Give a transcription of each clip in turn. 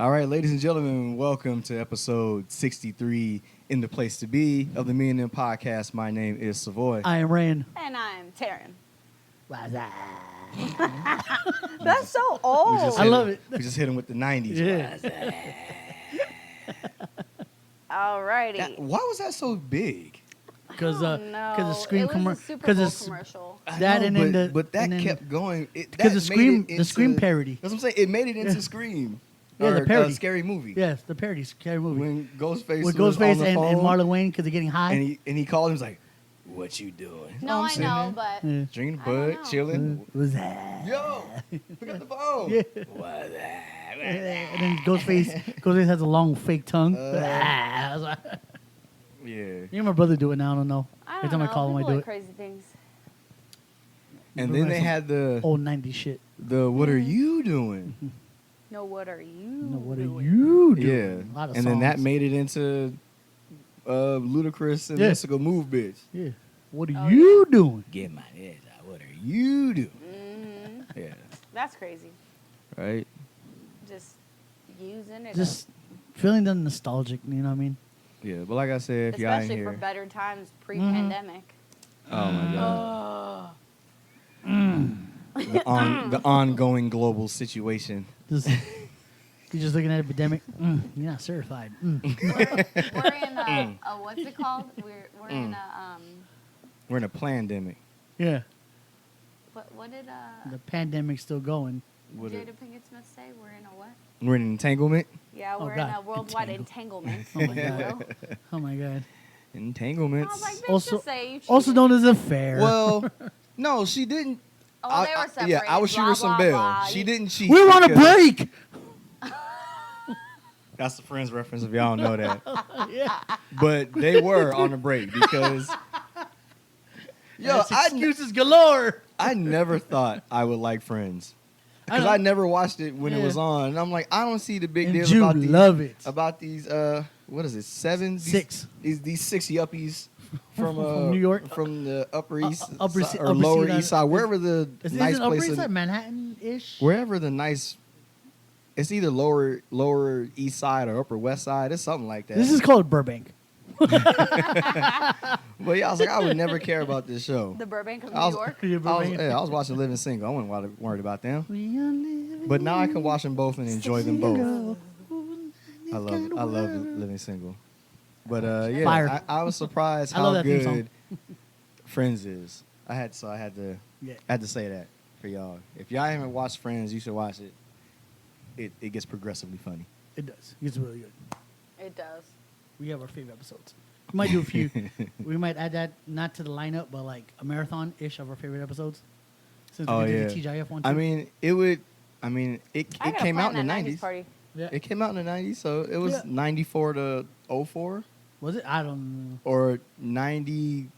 All right, ladies and gentlemen, welcome to episode 63 in the place to be of the Me and Them podcast. My name is Savoy. I am Rand. And I'm Taryn. What's that? That's so old. I love it. We just hit him with the 90s. Yeah. Alrighty. Why was that so big? Because No, the Scream it was a Super Bowl commercial. That and then but that kept going. Because the Scream parody. That's what I'm saying. It made it into Scream. Yeah, the parody. Scary movie. Yes, the parody scary movie. When Ghostface With was Ghostface on the and phone, Marlon Wayne because they're getting high. and he called him. He's like, "What you doing?" No, I'm I sitting know, there, but Yeah. drinking I don't bud, know. chilling. What's that? Yo, pick up the phone. Yeah. What that? And then Ghostface has a long fake tongue. Yeah. Me and my brother do it now. I don't know. I Every don't time know. I call him, I People do like it. crazy things. And then they had the Old 90s shit. "What are you doing?" No, what are you No, what are doing? you doing? Yeah, A lot of and then that songs. made it into Ludacris and Yeah. Mystical Move, bitch. Yeah. What are Oh, you doing? Get my head out. What are you doing? Mm-hmm. Yeah, That's crazy. right. Just using it. Just feeling the nostalgic, you know what I mean? Yeah, but like I said, if y'all ain't especially for here, better times pre-pandemic. oh my god, Oh. the ongoing global situation. Just you're just looking at epidemic. You're not certified. We're in a what's it called? We're in a We're in a pandemic. Yeah, what did the pandemic's still going. What Jada Pinkett Smith say? We're in a what? We're in entanglement. Yeah, Oh, we're God. in a worldwide entanglement. Oh my if you God. will. Oh my god. I Entanglements. was like, bitch, Also- just say you Also cheated. known as affair. Well, no, she didn't. Oh, they were separated. Yeah, I was blah, shooting some blah, bail. blah. She didn't cheat. we want a because- break. That's the Friends reference if y'all know that. Yeah. But they were on a break because yo, That's excuses galore. I never thought I would like Friends because know. I never watched it when it Yeah. was on, and I'm like, I don't see the big And deal you about these. love it. About these, what is it? Six. These 6 yuppies from From New York? from the Upper East Upper Side, Se- or Upper Lower Sea- East Side, wherever the Is nice this an Upper place, East Side, Manhattan-ish? wherever the nice. It's either Lower East Side or Upper West Side. It's something like that. This is called Burbank. But yeah, I was like, I would never care about this show. The Burbank of I New was, York. Yeah, Burbank. I was watching Livin Single. I wasn't worried about them. But now I can watch them both and enjoy them both. I love Living Single. But yeah, Fire. I was surprised I how love that theme good song. Friends is. I had to say that for y'all. If y'all haven't watched Friends, you should watch it. It gets progressively funny. It does. It's really good. It does. We have our favorite episodes. We might do a few. We might add that not to the lineup, but like a marathon-ish of our favorite episodes. Since Oh, we did yeah. the TGIF one. I too. mean, it I gotta came out plan in the that 90s. party. yeah. It came out in the 90s, so it was Yeah. 94 to 04 Was it? I don't know. or 90.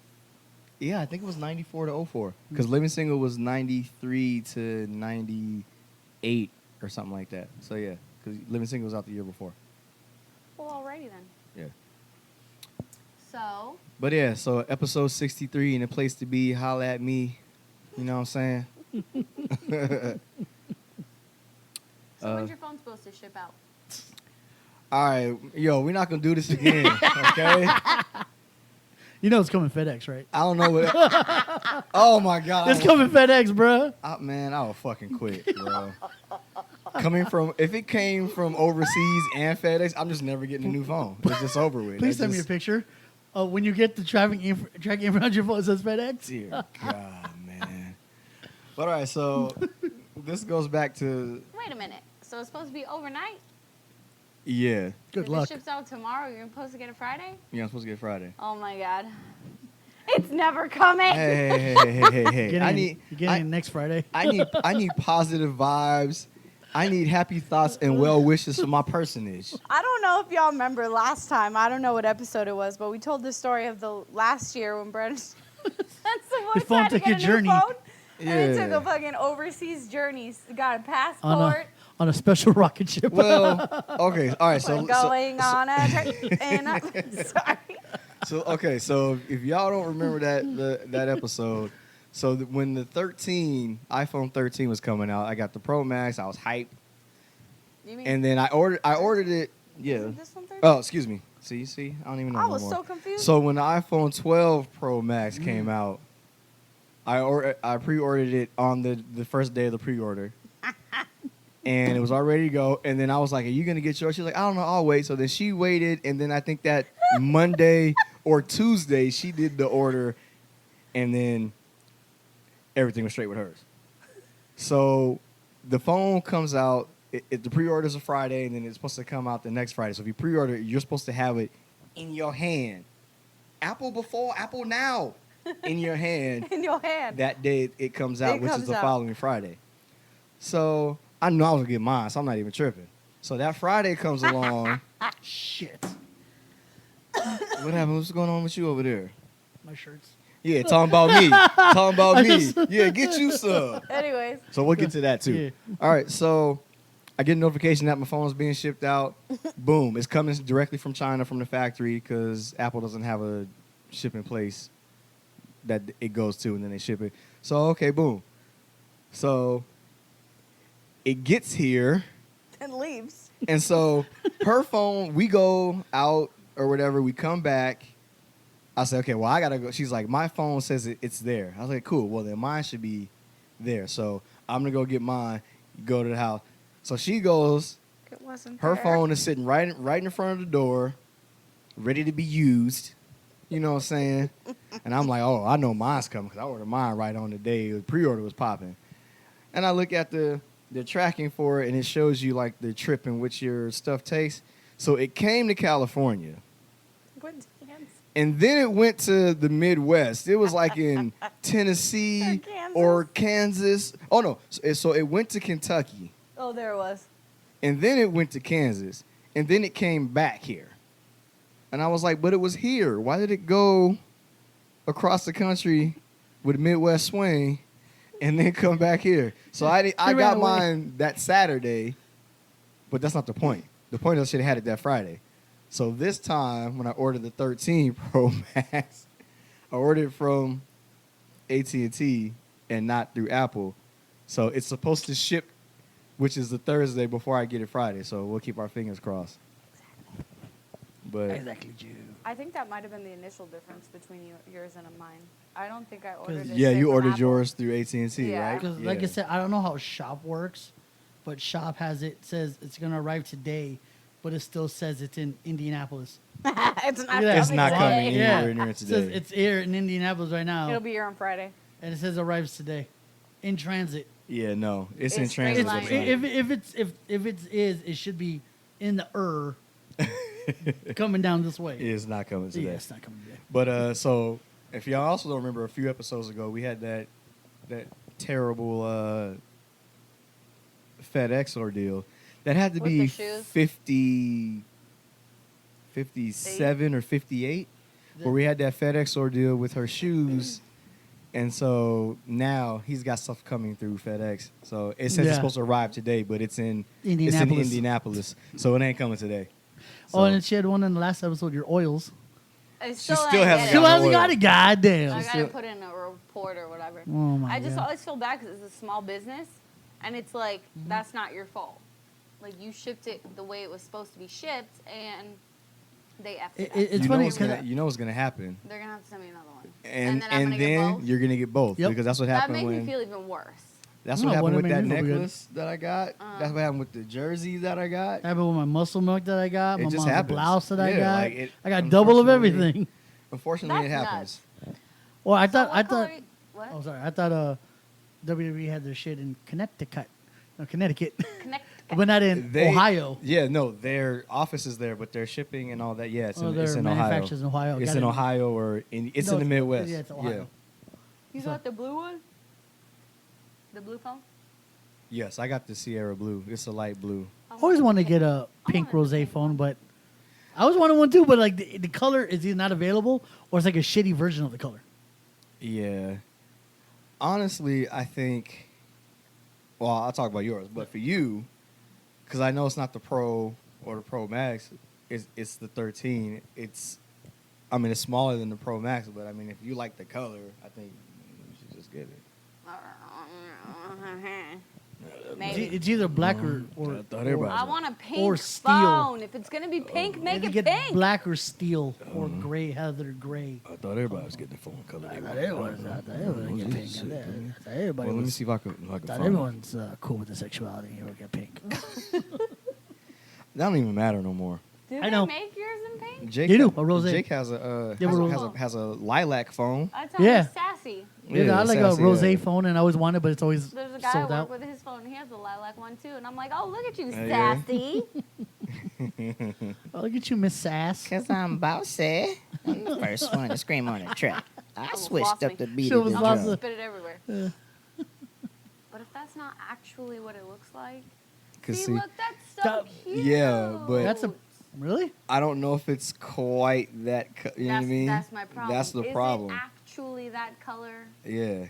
Yeah, I think it was 94 to 04 because Living Single was 93 to 98 or something like that. So yeah, because Living Single was out the year before. Well, alrighty then. Yeah. So, But yeah, so episode 63 and a place to be, holla at me. You know what I'm saying? when's your phone supposed to ship out? All right, yo, we're not gonna do this again, okay? You know it's coming FedEx, right? I don't know what. Oh my god! It's coming FedEx, bruh. Man, I will fucking quit, bro. If it came from overseas and FedEx, I'm just never getting a new phone. It's just over with. Please That's send me a just- picture. When you get the tracking info on your phone, it says FedEx. Dear God, man. But all right, so this goes back to Wait a minute. So it's supposed to be overnight? yeah. Good if luck. it ships out tomorrow, you're supposed to get it Friday? Yeah, I'm supposed to get Friday. Oh my God. It's never coming. Hey. You're getting it next Friday. I need positive vibes. I need happy thoughts and well wishes for my personage. I don't know if y'all remember last time. I don't know what episode it was, but we told the story of the last year when Brent sent someone His phone tried to took a get a journey. new phone. And he Yeah. took a fucking overseas journey. Got a passport. On a special rocket ship. Well, okay, all right. So We're going on a trip. Sorry. So if y'all don't remember that episode, when the iPhone 13 was coming out, I got the Pro Max. I was hyped. You mean? And then I ordered it. Yeah. Isn't this one 13? Oh, excuse me. See, I don't even know. I no was more. so confused. So when the iPhone 12 Pro Max came out, I pre-ordered it on the first day of the pre-order. And it was all ready to go. And then I was like, "Are you gonna get yours?" She's like, "I don't know. I'll wait." So then she waited, and then I think that Monday or Tuesday she did the order, and then everything was straight with hers. So the phone comes out. The pre-order's a Friday, and then it's supposed to come out the next Friday. So if you pre-order it, you're supposed to have it in your hand. Apple before, Apple now, in your hand. In your hand. That day it comes out, which is comes the out. following Friday. So I knew I was gonna get mine, so I'm not even tripping. So that Friday comes along. Shit. What happened? What's going on with you over there? My shirts. Yeah, talking about me. Talking about I me. just- Yeah, get you some. Anyways. So we'll get to that too. Yeah. All right, so I get a notification that my phone's being shipped out. Boom, it's coming directly from China from the factory because Apple doesn't have a shipping place that it goes to, and then they ship it. So okay, boom. So it gets here, And leaves. and so her phone, we go out or whatever, we come back. I said, okay, well, I gotta go. She's like, my phone says it's there. I was like, cool. Well, then mine should be there. So I'm gonna go get mine. Go to the house. So she goes. It wasn't Her there. phone is sitting right in front of the door, ready to be used. You know what I'm saying? And I'm like, oh, I know mine's coming because I ordered mine right on the day the pre-order was popping. And I look at the tracking for it, and it shows you like the trip in which your stuff takes. So it came to California. Went to Kansas. And then it went to the Midwest. It was like in Tennessee or Kansas. Oh, no. So it went to Kentucky. Oh, there it was. And then it went to Kansas. And then it came back here. And I was like, but it was here. Why did it go across the country with a Midwest swing and then come back here? So I ran got away. mine that Saturday, but that's not the point. The point is I should have had it that Friday. So this time, when I ordered the 13 Pro Max, I ordered it from AT&T and not through Apple. So it's supposed to ship, which is the Thursday before I get it Friday. So we'll keep our fingers crossed. But Exactly, Jew. I think that might have been the initial difference between yours and mine. I don't think I ordered it. yeah, straight you from ordered Apple. yours through AT&T, Yeah. right? Because, like I said, I don't know how Shop works, but Shop says it's going to arrive today, but it still says it's in Indianapolis. It's not. It's It's not today. coming anywhere Yeah. near It says today. it's here in Indianapolis right now, It'll be here on Friday. and it says arrives today, in transit. Yeah, no, it's in It's transit. straight or line. something. If it should be in the coming down this way. It's not coming today. Yeah, it's not coming today. But so if y'all also don't remember, a few episodes ago we had that terrible FedEx ordeal that had to With be the shoes? 57 or 58, where we had that FedEx ordeal with her shoes. And so now he's got stuff coming through FedEx. So it says Yeah. it's supposed to arrive today, but it's in Indianapolis. Indianapolis. So it ain't coming today. Oh, So- and then she had one in the last episode, your oils. I She still, still ain't hasn't get Still it. got hasn't got it, goddamn. I still- gotta put in a report or whatever. Oh my I just God. always feel bad because it's a small business, and it's like Mm-hmm. that's not your fault. Like you shipped it the way it was supposed to be shipped, and they effed it, up. It's you know funny what's gonna, because you know what's gonna happen, They're gonna have to send me another one, and then I'm gonna get both. you're gonna get both Yep. because that's what That happened makes me when feel even worse. that's No, what happened what with it that made me feel good. necklace that I got. That's what happened with the jersey that I got. happened with my muscle milk that I got, It my just mom's happens. blouse that I Yeah, got. like it- I got double of unfortunately- everything. Unfortunately, it That's happens. Well, I So thought what color? What? Oh, sorry. I thought WWE had their shit in Connecticut, no, Connecticut, Connect. but not in They- Ohio. Yeah, no, their office is there, but their shipping and all that. Yeah, it's Oh, in, their it's in Ohio. manufacturers in Ohio. It's Got in it. Ohio or it's No, in the Midwest. Yeah, it's Ohio. You So- got the blue one? The blue phone? Yes, I got the Sierra Blue. It's a light blue. I always want to get a pink wanted the rosé pink phone, one. but I always wanted one too. But like the color is either not available or it's like a shitty version of the color. Yeah. Honestly, I think. Well, I'll talk about yours, but for you, because I know it's not the Pro or the Pro Max, it's the 13. It's smaller than the Pro Max, but I mean, if you like the color, I think you should just get it. Maybe. It's either black or I thought everybody- I want a pink or steel. phone. If it's gonna be pink, make you it get pink. black or steel or gray, heather gray. I thought everybody was getting the phone color. I thought everybody get pink. I thought everybody Well, let me was- see if I can I thought find it. everyone's cool with the sexuality. You get pink. That don't even matter no more. Do I they know. make yours in pink? Jake, They do, a rosé. Jake has a Yeah, but has a lilac phone. That's how Yeah. sassy. Yeah, I like a sassy, rose yeah. phone, and I always wanted, but it's always There's a guy I sold work out. with his phone. He has a lilac one too, and I'm like, oh, look at you, Yeah. sassy. Oh, look at you, Miss Sass. Cause I'm bossy. I'm the first one to scream on a track. I Almost switched lost up me. the beat She of the was I'm lost gonna drum. spit it everywhere. But if that's not actually what it looks like, 'Cause see, see, look, that's so That- cute. Yeah, but- That's a really. I don't know if it's quite that. You know what I mean? That's my problem. That's the Is problem. it actually that color? Yeah.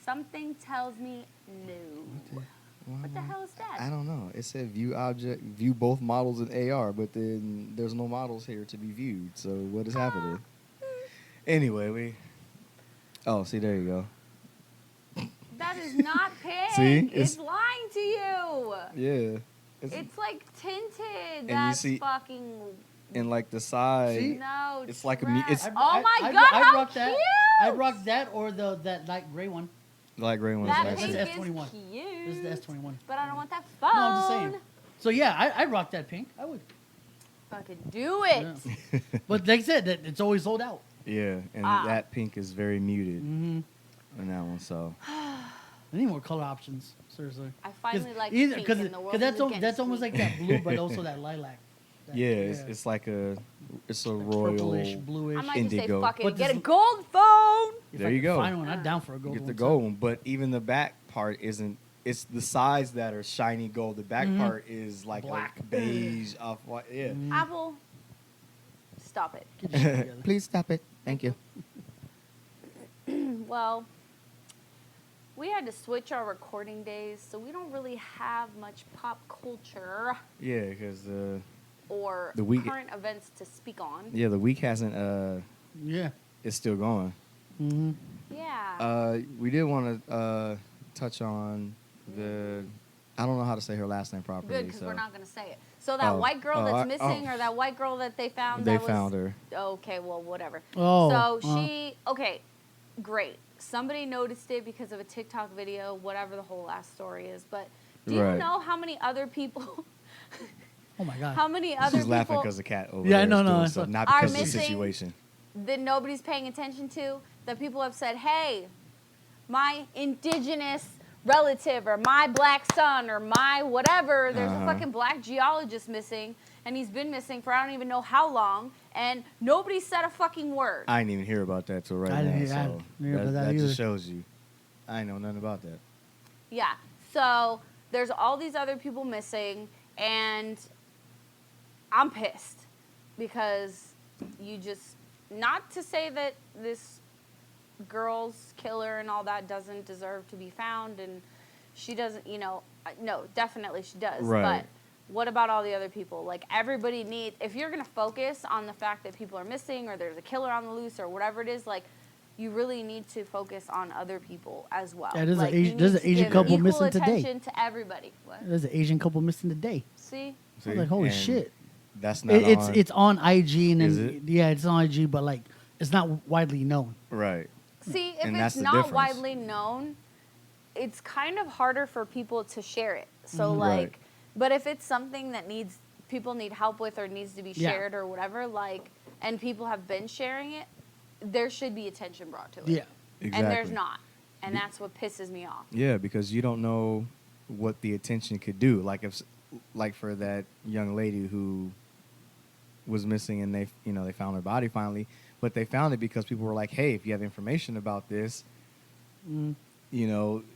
Something tells me no. What the hell is that? I don't know. It said view both models in AR, but then there's no models here to be viewed. So what is happening? Anyway, Oh, see, there you go. That is not pink. See? It's It's- lying to you. Yeah. It's like tinted. you That's see- fucking And like the side. See? no. It's like a trash. it's- Oh my I god, how rocked that. cute! I rocked that or that light gray one. light gray one. That is That's pink nice. the is S21. cute. This is the S21. But I don't want that phone. No, I'm just saying. So yeah, I rocked that pink. I would. Fucking do it. Yeah. But like I said, it's always sold out. Yeah, and Ah. that pink is very muted Mm-hmm. in that one. So I need more color options. Seriously. I finally like either pink because in the world. that's is against that's almost me. like that blue, but also that lilac. That- yeah, it's like it's a royal. purplish, bluish. I might just say indigo. fuck it. But Get a this- gold phone. If There I you could go. Find one. I'm down for a gold Get the one, gold one, but even the back part isn't. It's the sides that are shiny gold. The back Mhm. part is like Black. a beige off white. Yeah. Mm. Apple, stop it. Get your shit together. Please stop it. Thank you. Well, we had to switch our recording days, so we don't really have much pop culture Yeah, because or The week- current events to speak on. the week hasn't. Yeah. It's still going. Mm-hmm. Yeah. We did want to touch on the. I don't know how to say her last name properly. Good, because so we're not going to say it. So that Oh. white girl Oh, that's I- missing, oh. or that white girl that they found, They that was, found her. Okay, well, whatever. Oh, So she, okay, great. Somebody noticed it because of a TikTok video, whatever the whole last story is. But do you Right. know how many other people, Oh my god. how many other She's laughing people because the cat over Yeah, there. no, is no, doing it's stuff, fine. not Are because of the missing- situation. that nobody's paying attention to? That people have said, hey, my indigenous relative or my black son or my whatever, there's a Uh-huh. fucking black geologist missing, and he's been missing for I don't even know how long, and nobody said a fucking word. I didn't even hear about that till right I didn't now. hear- I So didn't hear about that that either. just shows you. I ain't know nothing about that. Yeah. So there's all these other people missing, and I'm pissed because you just, not to say that this girl's killer and all that doesn't deserve to be found, and she doesn't, no, definitely she does. Right. But what about all the other people? Like, everybody needs, if you're going to focus on the fact that people are missing or there's a killer on the loose or whatever it is, like, you really need to focus on other people as well. Yeah, there's an Like, Asian- you there's need an to Asian give couple equal missing today. attention to everybody. What? There's an Asian couple missing today. See? I was like, holy And shit. That's not It's on. it's on IG and Is then, it? yeah, it's on IG, but like it's not widely known. right. See, if And that's it's the not difference. widely known, it's kind of harder for people to share it. So, Right. like, but if it's something that people need help with or needs to be Yeah. shared or whatever, like, and people have been sharing it, there should be attention brought to it. Yeah. Exactly. And there's not. And that's what pisses me off. Yeah, because you don't know what the attention could do. Like for that young lady who was missing, and they found her body finally, but they found it because people were like, "Hey, if you have information about this, Mm.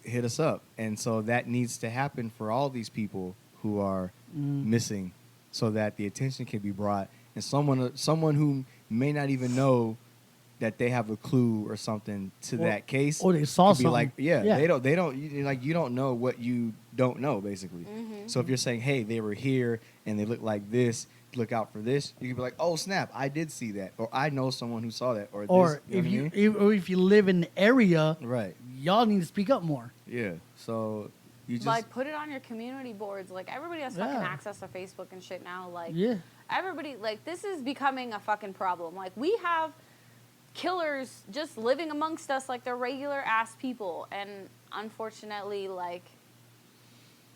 hit us up." And so that needs to happen for all these people who are missing, so that the attention can be brought, and someone who may not even know that they have a clue or something to Or- that case, or they saw could be like, something. yeah, Yeah. they don't you don't know what you don't know, basically. Mm-hmm. So if you're saying, hey, they were here and they look like this, look out for this, you could be like, oh snap, I did see that, or I know someone who saw that, or Or this, if know you what I mean? if you live in the area, Right. y'all need to speak up more. Yeah. So You just Like, put it on your community boards. Like, everybody has fucking Yeah. access to Facebook and shit now. Like, Yeah. everybody, like, this is becoming a fucking problem. Like, we have killers just living amongst us like they're regular ass people. And unfortunately, like,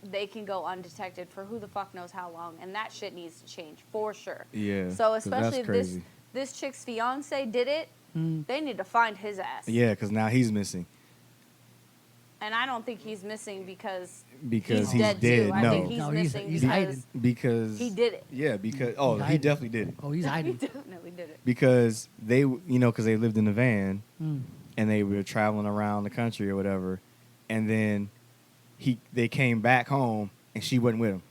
they can go undetected for who the fuck knows how long. And that shit needs to change for sure. yeah. So 'cause especially that's if crazy. this chick's fiance did it, they need to find his ass. Yeah, because now he's missing And I don't think he's missing because because he's dead too. I no, think he's No, he's- missing he's because hiding. because he did it. Yeah, because He's he hiding. definitely did it. Oh, he's he hiding. definitely did it. Because they, because they lived in the van Mm. and they were traveling around the country or whatever, and then they came back home and she wasn't with him.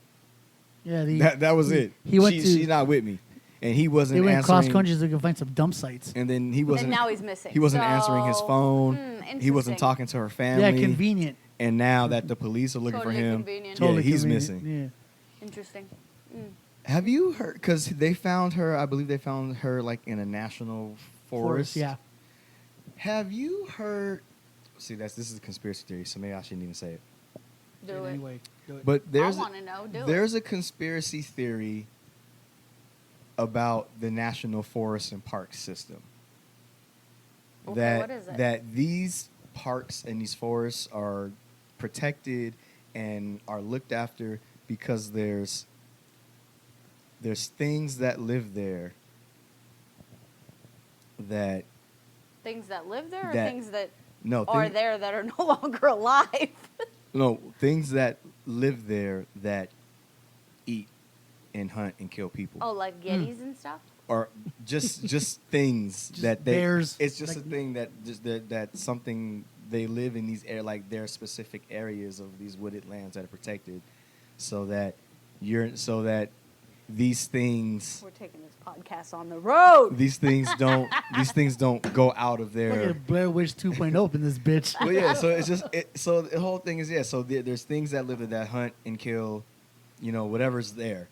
Yeah, That was it. He went to. She's not with me, and he wasn't. They went answering, cross country so they could find some dump sites. and then he wasn't. And now he's missing. He wasn't answering his So, phone. interesting. He wasn't talking to her family. Yeah, convenient. And now that the police are looking Totally for him, convenient. yeah, Totally he's convenient. missing. Interesting. Have you heard? Because they found her. I believe they found her like in a national forest. Yeah. Have you heard? See, this is a conspiracy theory, so maybe I shouldn't even say it. Do it. Anyway, do it. But I want to know. Do there's a conspiracy theory about the national forest and park system. Okay, that what is it? that these parks and these forests are protected and are looked after because there's things that live there that things that live there, or that- things that no are thing- there that are no longer alive. no things that live there that eat and hunt and kill people. Oh, like Yetis and stuff. Or just things that they bears, it's just like- a thing that just that something they live in these like their specific areas of these wooded lands that are protected so that these things We're taking this podcast on the road. these things don't go out of Look their at Blair Witch 2.0 up in this bitch. well yeah so it's just so the whole thing is so there's things that live there that hunt and kill whatever's there.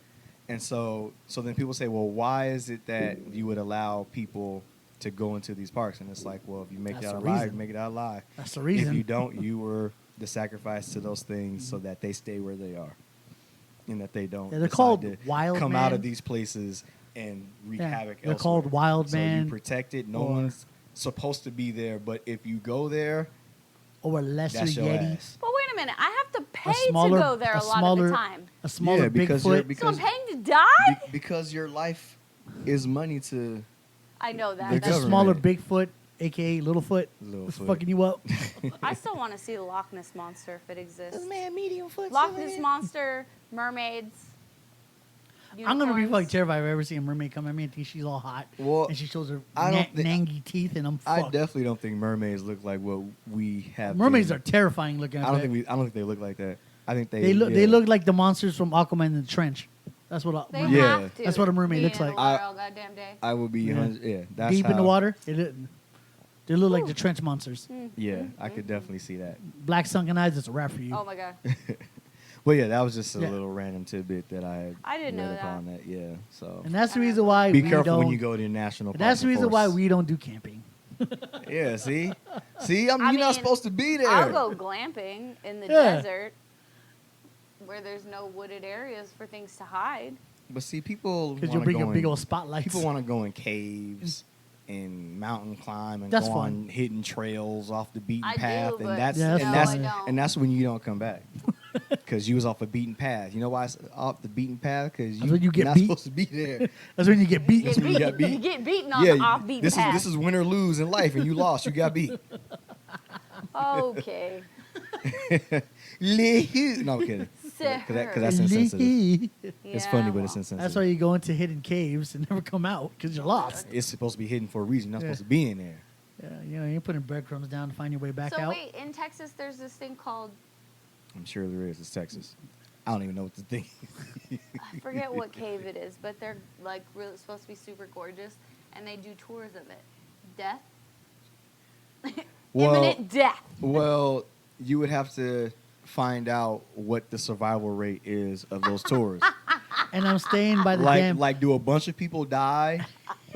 And so then people say, well, why is it that you would allow people to go into these parks? And it's like, well, if you make That's it out the alive, reason. you make it out alive. That's the reason. If you don't, you were the sacrifice to those things so that they stay where they are. And that they don't Yeah, they're decide called to wild come out man. of these places and wreak Yeah, havoc they're elsewhere. called wild so man you protect it. No or- one's supposed to be there. But if you go there, Or a lesser that's your Yeti. ass. But wait a minute, I have to pay smaller- to go there a lot of the time. A smaller Yeah, because Bigfoot. you're- So I'm paying to die? because your life is money to I know that. The It's a That's- government. smaller Bigfoot, a.k.a. Littlefoot. It's Littlefoot. fucking you up. I still want to see the Loch Ness Monster if it exists. Man, medium foot. Loch Ness Monster, mermaids. I'm gonna be unicorns. fucking terrified if I ever see a mermaid come at me and think she's all hot. Well, and she shows her I don't thi- nangy teeth, and I'm I fucked. definitely don't think mermaids look like what we have. Mermaids been. are terrifying looking. I don't think they look like that. I think They look. yeah. They look like the monsters from Aquaman in the trench. That's what. They Yeah. have to. That's what a mermaid be looks in the like. water I- all goddamn day. I would be. Yeah. That's deep in the how- water. They look like Ooh. the trench monsters. Yeah, I could definitely see that. Black sunken eyes. It's a wrap for you. Oh my god. Well, yeah, that was just a Yeah. little random tidbit that I didn't read know that. upon that. Yeah, so And that's the reason why be we careful don't. when you go to your national. That's parks the and reason why forests. we don't do camping. Yeah, see, I you're not mean, supposed to be there. I'll go glamping in the Yeah. desert where there's no wooded areas for things to hide. But see, people Because you'll wanna bring go a big in- old spotlight. People want to go in caves and mountain climb and That's go fun. on hidden trails off the beaten I do, path, but and that's Yeah, that's and fun. that's No, I don't. and that's when you don't come back because you was off a beaten path. You know why it's off the beaten path? Because That's when you get not beat. supposed to be there. That's when you get beat. You get, when you got beat. You get beaten on the off-beaten this path. is win or lose in life, and you lost. You got beat. Okay. No, I'm kidding. Because that's insensitive. It's funny, but it's insensitive. That's why you go into hidden caves and never come out because you're lost. It's supposed to be hidden for a reason. You're not Yeah. supposed to be in there. Yeah, you're putting breadcrumbs down to find your way back So out. wait, in Texas, there's this thing called, I'm sure there is. It's Texas. I don't even know what to think. I forget what cave it is, but they're like really supposed to be super gorgeous, and they do tours of it. Death. Well- Imminent death. Well, you would have to find out what the survival rate is of those tours. And I'm staying by the damn. like, do a bunch of people die?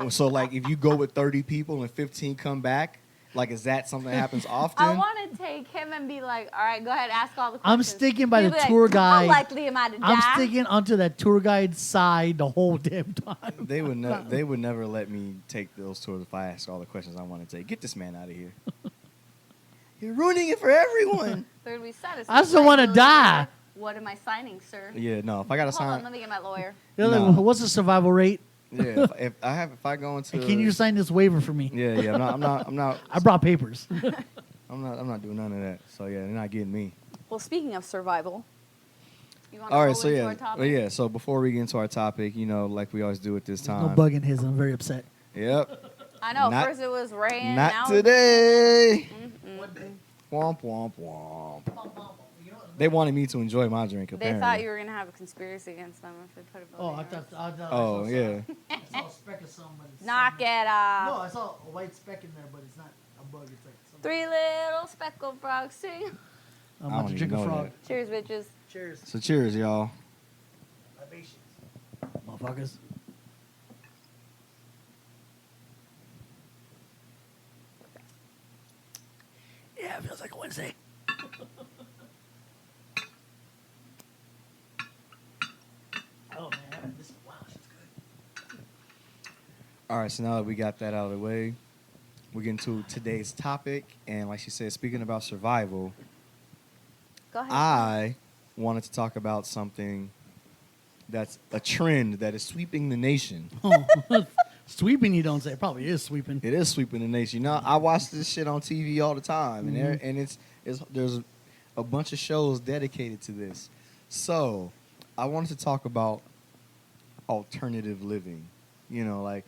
So, like, if you go with 30 people and 15 come back, Like, is that something that happens often? I want to take him and be like, all right, go ahead, ask all the I'm questions. sticking by He'll the be like, tour guide. How likely am I to die? I'm sticking onto that tour guide's side the whole damn time. They would never let me take those tours if I ask all the questions I want to take. Get this man out of here. You're ruining it for everyone. They're gonna be satisfied. I still wanna They'll be die. like, what am I signing, sir? Yeah, no. If I got to Hold on, sign, let me get my lawyer. They're like, No. what's the survival rate? yeah. If I go into, Can you sign this waiver for me? Yeah. I'm not. I brought papers. I'm not doing none of that. So yeah, they're not getting me. Well, speaking of survival, you want to All roll right, so into yeah, our topic? well, yeah. So before we get into our topic, like we always do at this No time. bug in his. I'm very upset. Yep. I know. Not- First it was rain. Not now today. Mm-mm. Womp womp womp. They wanted me to enjoy my drink. They Apparently. thought you were gonna have a conspiracy against them if they put a vote Oh, in I yours. thought. Oh yeah. I saw a speck of something, but it's Knock something. it No, off. I saw a white speck in there, but it's not a bug. It's like something. 3 little speckled frogs sing. I'm I about don't to even drink a know frog. that. Cheers, bitches. Cheers. So cheers, y'all. Libations. Motherfuckers. Yeah, it feels like a Wednesday. Oh man, this wow, shit's good. All right, so now that we got that out of the way, we get into today's topic. And like she said, speaking about survival, Go ahead. I wanted to talk about something that's a trend that is sweeping the nation. Oh, sweeping, you don't say. It probably is sweeping. It is sweeping the nation. You know, I watch this shit on TV all the time, and there's a bunch of shows dedicated to this. So, I wanted to talk about alternative living. Like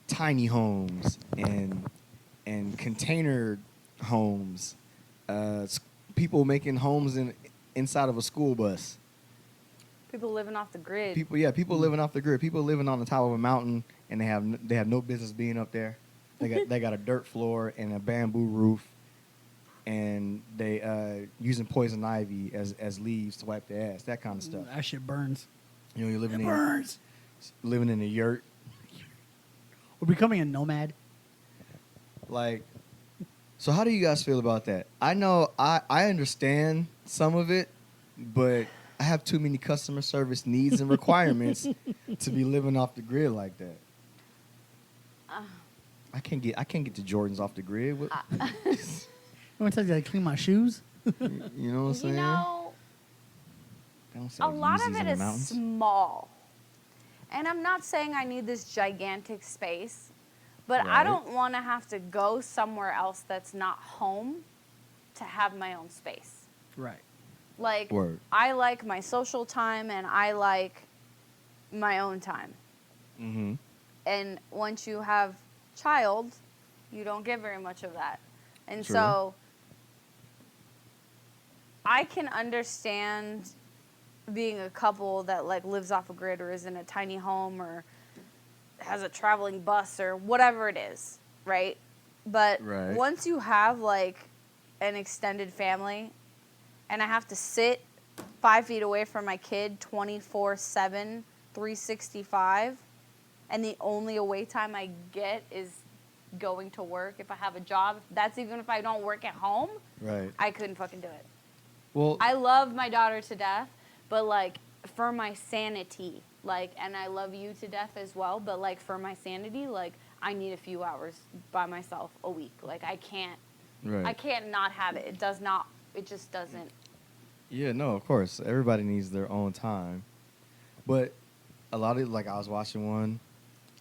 tiny homes and container homes. People making homes inside of a school bus. People living off the grid. People living off the grid. People living on the top of a mountain, and they have no business being up there. They got a dirt floor and a bamboo roof, and they using poison ivy as leaves to wipe their ass. That kind of stuff. That shit burns. You're It living burns. in a yurt. We're becoming a nomad. Like, so how do you guys feel about that? I know I understand some of it, but I have too many customer service needs and requirements to be living off the grid like that. I can't get the Jordans off the grid. What, You want to tell you to clean my shoes? you know what I'm saying? You know, They don't sell a lot Yeezys of in it the is mountains. small. And I'm not saying I need this gigantic space, but I Right. don't want to have to go somewhere else that's not home to have my own space. Right. Like, Word. I like my social time and I like my own time. Mm-hmm. And once you have child, you don't get very much of that. And True. so I can understand being a couple that like lives off a grid or is in a tiny home or has a traveling bus or whatever it is, right? But Right. once you have like an extended family and I have to sit 5 feet away from my kid 24/7, 365, and the only away time I get is going to work if I have a job, that's even if I don't work at home, Right. I couldn't fucking do it. Well, I love my daughter to death, but like for my sanity, like, and I love you to death as well, but like for my sanity, like I need a few hours by myself a week. Like I can't not have it. It just doesn't. yeah, no, of course. Everybody needs their own time. But a lot of, like, I was watching one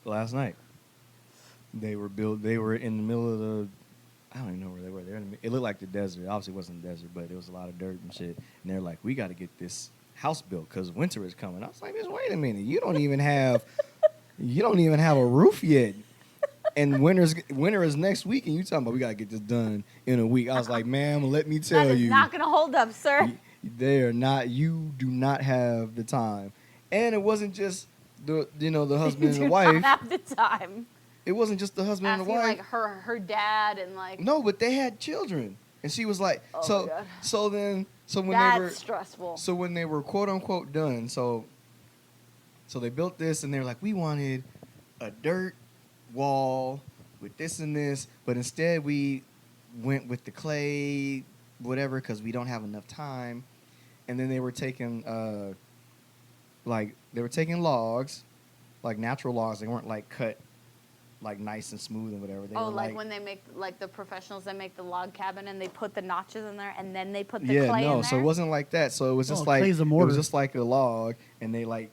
last night. They were in the middle of I don't even know where they were. It looked like the desert. Obviously, it wasn't the desert, but there was a lot of dirt and shit. And they're like, we got to get this house built because winter is coming. I was like, wait a minute. You don't even have a roof yet. And winter is next week, and you talking about we got to get this done in a week. I was like, ma'am, let me tell That is you. not gonna hold up, sir. You do not have the time. And it wasn't just the husband and Do the not wife. have the time. It wasn't just the husband and the Asking wife. like her dad and like No, but they had children. And she was like, Oh, so my God. so then so when that's they were stressful. so when they were quote unquote done, so they built this and they were like, we wanted a dirt wall with this and this, but instead we went with the clay, whatever, because we don't have enough time. And then they were taking logs, like natural logs. They weren't like cut like nice and smooth and whatever. They Oh, were like when they make, like the professionals that make the log cabin and they put the notches in there and then they put the clay in there? so it wasn't like that. So it was just clay's a it mortar. was just like a log, and they like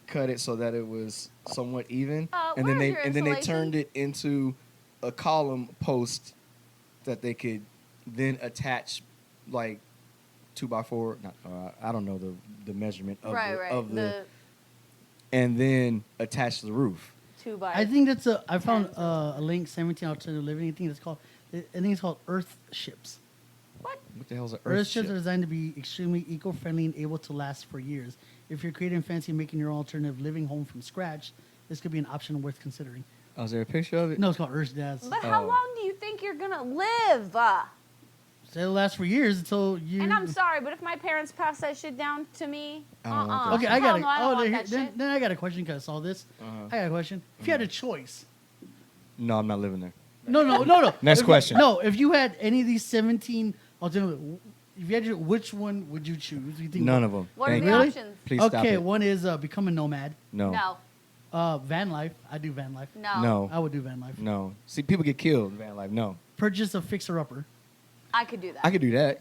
cut it so that it was somewhat even, and then where's your they insulation? turned it into a column post that they could then attach like 2x4. I don't know the measurement of and then attach the roof. 2 by. I think that's I found 10. a link 17 alternative living. I think it's called. I think it's called Earth Ships. What? What the hell is an Earth earth ships ship? are designed to be extremely eco-friendly and able to last for years. If you're creating fancy and making your own alternative living home from scratch, this could be an option worth considering. Oh, is there a picture of it? No, it's called Earth Dads. But how Oh. long do you think you're gonna live? So it'll last for years until you. And I'm sorry, but if my parents pass that shit down to me, I don't want that. Okay, I got it. No, I don't want that then, shit. then I got a question because I saw this. Uh-huh. I got a question. If you had a choice. No, I'm not living there. No. Next If- question. No, if you had any of these 17 alternative, if you had to, which one would you choose? You think None of them. What are Thank the you. Really? options? Please stop Okay, it. one is become a nomad. No. No. Van life. I do van life. No. No. I would do van life. No. See, people get killed in van life. No. Purchase a fixer-upper. I could do that. I could do that.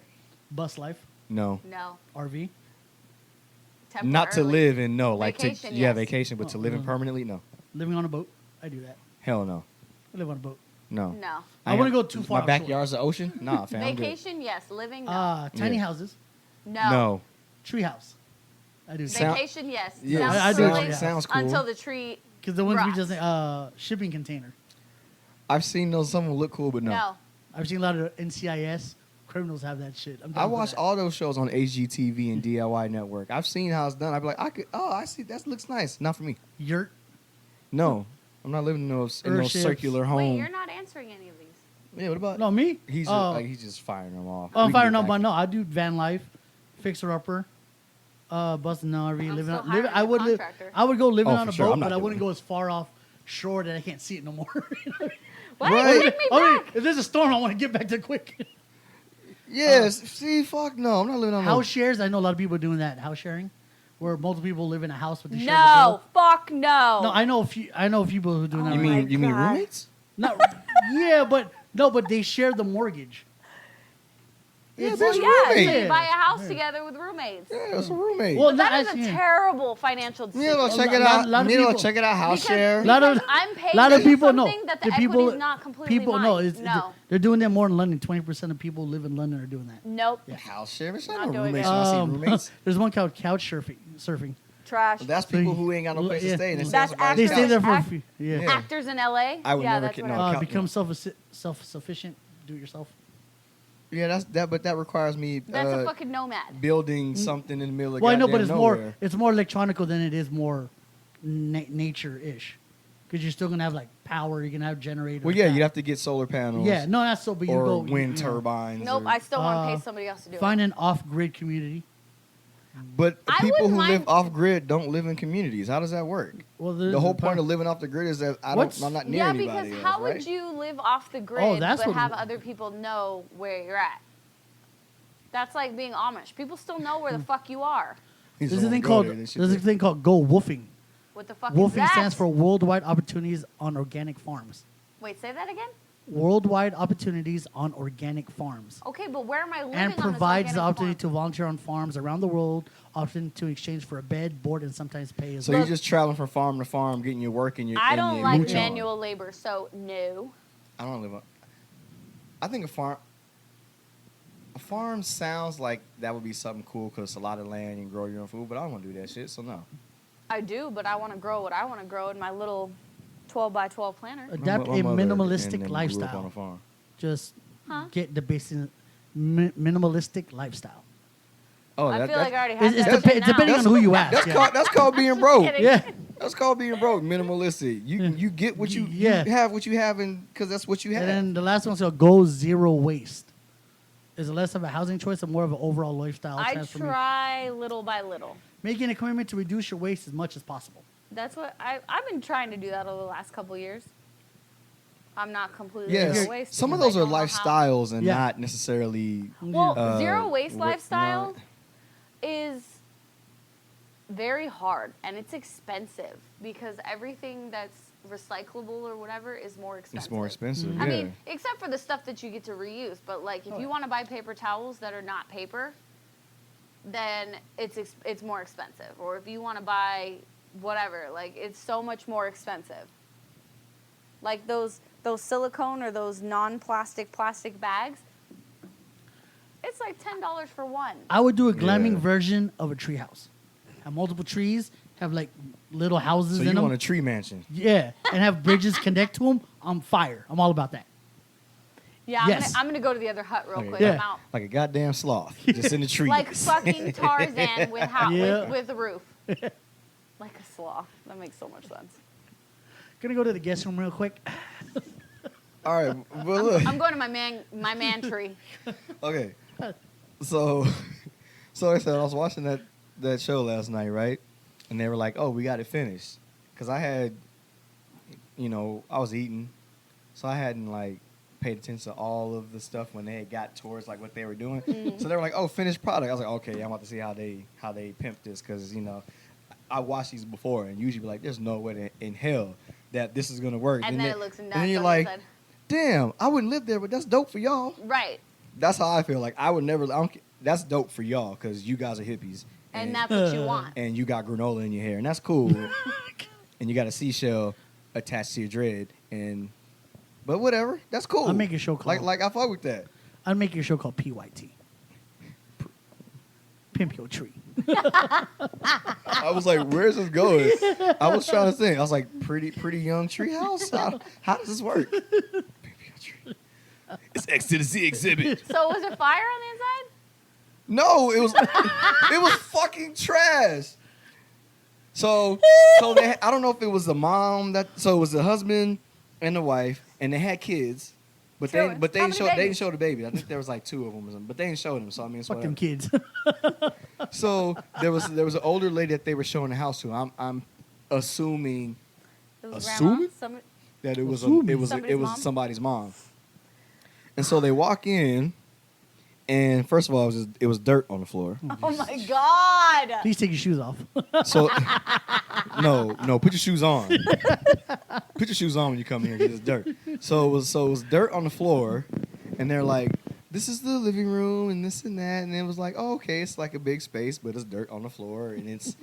Bus life. No. No. RV. Not to Temporarily. live in, no. Like Vacation, to, yeah, yes. vacation, but to live in Oh, permanently, no. Living on a boat. I do that. Hell no. I live on a boat. No. No. I wouldn't go too far My offshore. backyard's the ocean? Nah, fam. I'm good. Vacation, yes. Living, no. Tiny Yeah. houses. No. No. Tree house. I do. Sound- Vacation, yes. Yeah, Sounds I do silly like that. Sounds cool. Until the tree. Because the ones we rots. just shipping container. I've seen those. Some of them look cool, but no. No. I've seen a lot of NCIS criminals have that shit. I'm done I with watch that. all those shows on HGTV and DIY Network. I've seen how it's done. I'd be like, I see. That looks nice. Not for me. Yurt. No. I'm not living in no Earth ships. circular home. Wait, you're not answering any of these. Yeah, what about? No, me. He's Oh. he's just firing them off. Oh, I'm We can firing get up, back but to- no, I do van life, fixer upper, busting an RV, I'm living still on. hiring I a would live. contractor. I would go living Oh, on for a sure. boat, I'm not but I doing wouldn't it. go as far off shore that I can't see it no more. What? Right. Take me I mean, back. if there's a storm, I want to get back there quick. Yes. See, fuck no. I'm not living on no. House shares. I know a lot of people doing that. House sharing, where multiple people live in a house, but they share the No. bill. Fuck no. No, I know a few. I know a few people who are doing that. Oh You right my mean God. roommates? now. Yeah, but they share the mortgage. Yeah, It's- bitch, Well, yeah, so roommate. you buy a house Yeah. together with roommates. Yeah, it's a roommate. Well, But that is a yeah. terrible financial decision. Neil, check it lot- out. lot of Neil, people- check it out. House Because- share. Lot of- because I'm paying lot of for people know. something that the The equity people- is not completely People mine. no, no. they're doing that more in London. 20% of people who live in London are doing that. Nope. Yeah. House share. It's Not not no doing roommates. it. when I see roommates. There's one called couch surfing. Trash. That's people who ain't got no place to Yeah. stay. And they That's stay on They somebody's stay Actors. there couch. for a few. Yeah. Yeah. Actors in LA. I would yeah, never that's get- what no. I couch- Become self-sufficient. Do it yourself. Yeah, that's that. But that requires me That's a fucking nomad. building something in the middle of Well, I know, but goddamn it's nowhere. more electronical than it is more nature-ish. Because you're still gonna have like power. You're gonna have generators. Well, yeah, you'd have to get solar panels. Yeah, no, that's so. But you or go wind you know, turbines. Nope. or- I still want to Uh, pay somebody else to do Find it. an off-grid community. But I people who wouldn't live mind- off grid don't live in communities. How does that work? Well, The whole point of living off the grid is that I'm not near Yeah, anybody because else, how right? would you live off the grid Oh, that's but what- have other people know where you're at? That's like being Amish. People still know where the fuck you are. He's There's a the thing one called go there, they should there's a do- thing called Go Woofing. What the fuck is Woofing that? stands for Worldwide Opportunities on Organic Farms. Wait, say that again? Worldwide Opportunities on Organic Farms. Okay, but where am I living And on provides this the organic opportunity to farm? volunteer on farms around the world, often to exchange for a bed, board, and sometimes pay as So well. you're just traveling from farm to farm, getting your work and your. I and don't your like mooch on. manual labor, so no. I don't live on. I think a farm. A farm sounds like that would be something cool because it's a lot of land and grow your own food, but I don't want to do that shit. So no. I do, but I want to grow what I want to grow in my little 12 by 12 planter. Adapt My a mother and minimalistic them grew up on lifestyle. a farm. Just Huh? get the basic minimalistic lifestyle. Oh, I that, feel that, like I already have It's, that it's, shit it's depending now. on who you ask. that's yeah. called that's called being broke. kidding. Yeah. That's called being broke. Minimalistic. You get what you Yeah. you have what you have, and because that's what you have. And then the last one's called Go Zero Waste. Is less of a housing choice and more of an overall lifestyle I transformation. try little by little. Making a commitment to reduce your waste as much as possible. That's what I've been trying to do that over the last couple years. I'm not completely Yes, zero waste. some of because those I are don't know how- lifestyles and Yeah. not necessarily. Well, zero waste you know, lifestyle is very hard and it's expensive because everything that's recyclable or whatever is more expensive. It's more expensive. I Yeah. mean, except for the stuff that you get to reuse. But like, if you want to buy paper towels that are not paper, then it's more expensive. Or if you want to buy whatever, like it's so much more expensive. Like those silicone or those non-plastic plastic bags, it's like $10 for one. I would do a glamping Yeah. version of a tree house. Have multiple trees, have like little houses So in you them. want a tree mansion? Yeah, and have bridges connect to them. I'm fire. I'm all about that. Yeah, Yes. I'm gonna go to the other hut real Okay. quick. Yeah. I'm out. Like a goddamn sloth, just in the trees. Like fucking Tarzan with Yeah. with a roof. Like a sloth. That makes so much sense. Gonna go to the guest room real quick. All right, well look. I'm going to my man tree. Okay, so like I said, I was watching that show last night, right? And they were like, "Oh, we got it finished," because I had, I was eating, so I hadn't like paid attention to all of the stuff when they had got towards like what they were doing. So they were like, "Oh, finished product." I was like, "Okay, I'm about to see how they pimp this," because I watched these before and usually be like, "There's no way in hell that this is gonna work." And then it looks nuts. And then you're on the like, inside. "Damn, I wouldn't live there, but that's dope for y'all." Right. That's how I feel. Like I would never. That's dope for y'all because you guys are hippies, And that's what you want. and you got granola in your hair, and that's cool. And you got a seashell attached to your dread, but whatever, that's cool. I'll make a show called. like I fuck with that. I'd make a show called PYT. Pimp Your Tree. I was like, where's this going? I was trying to think. I was like, pretty young tree house. How does this work? It's X to the Z exhibit. So was it fire on the inside? No, it was fucking trash. So I don't know if it was the mom so it was the husband and the wife, and they had kids, but Sure. they How didn't many show they babies? didn't show the baby. I think there was like 2 of them or something, but they didn't show them. So I mean, it's Fuck them whatever. kids. So there was an older lady that they were showing the house to. I'm assuming It was Assuming? grandma. that it was Somebody's mom? somebody's mom. And so they walk in, and first of all, it was dirt on the floor. Oh my God. Please take your shoes off. So no, put your shoes on. Put your shoes on when you come here. 'Cause it's dirt. So it was dirt on the floor, and they're like, "This is the living room, and this and that." And it was like, "Oh, okay, it's like a big space, but it's dirt on the floor, and it's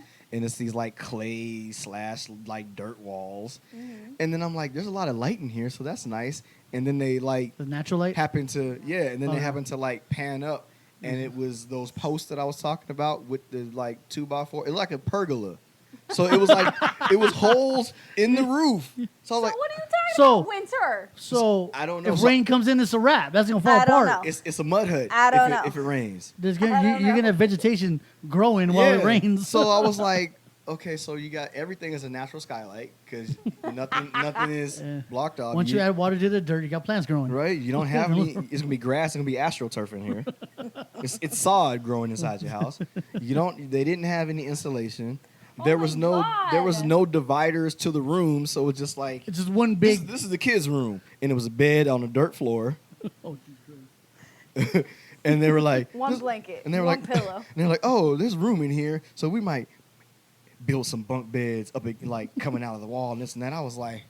these like clay / like dirt walls." Mm-hmm. And then I'm like, "There's a lot of light in here, so that's nice." And then they like The natural light. happen to and then Oh, they yeah. happen to like pan up, and it was those posts that I was talking about with the like 2x4. It was like a pergola, so it was like it was holes in the roof. So I was So like, what are you talking So- about? Winter. So I don't know. if So- rain comes in, it's a wrap. That's gonna fall I don't apart. know. it's a mud hut. I don't if know. if it rains. There's I gonna, don't you're know. gonna have vegetation growing while it rains. So I was like, okay, so you got everything is a natural skylight because nothing is Yeah. blocked off. Once you add water to the dirt, you got plants growing. Right, you don't have any. It's gonna be grass. It's gonna be astroturf in here. It's sod growing inside your house. You don't. They didn't have any insulation. There was no. There was God. no dividers to the room, so it's just like It's just one this, big. this is the kids' room, and it was a bed on a dirt floor. Oh, And they were like One this- blanket. and they were one like, pillow. and they're like, oh, there's room in here, so we might build some bunk beds up, like coming out of the wall and this and that. I was like,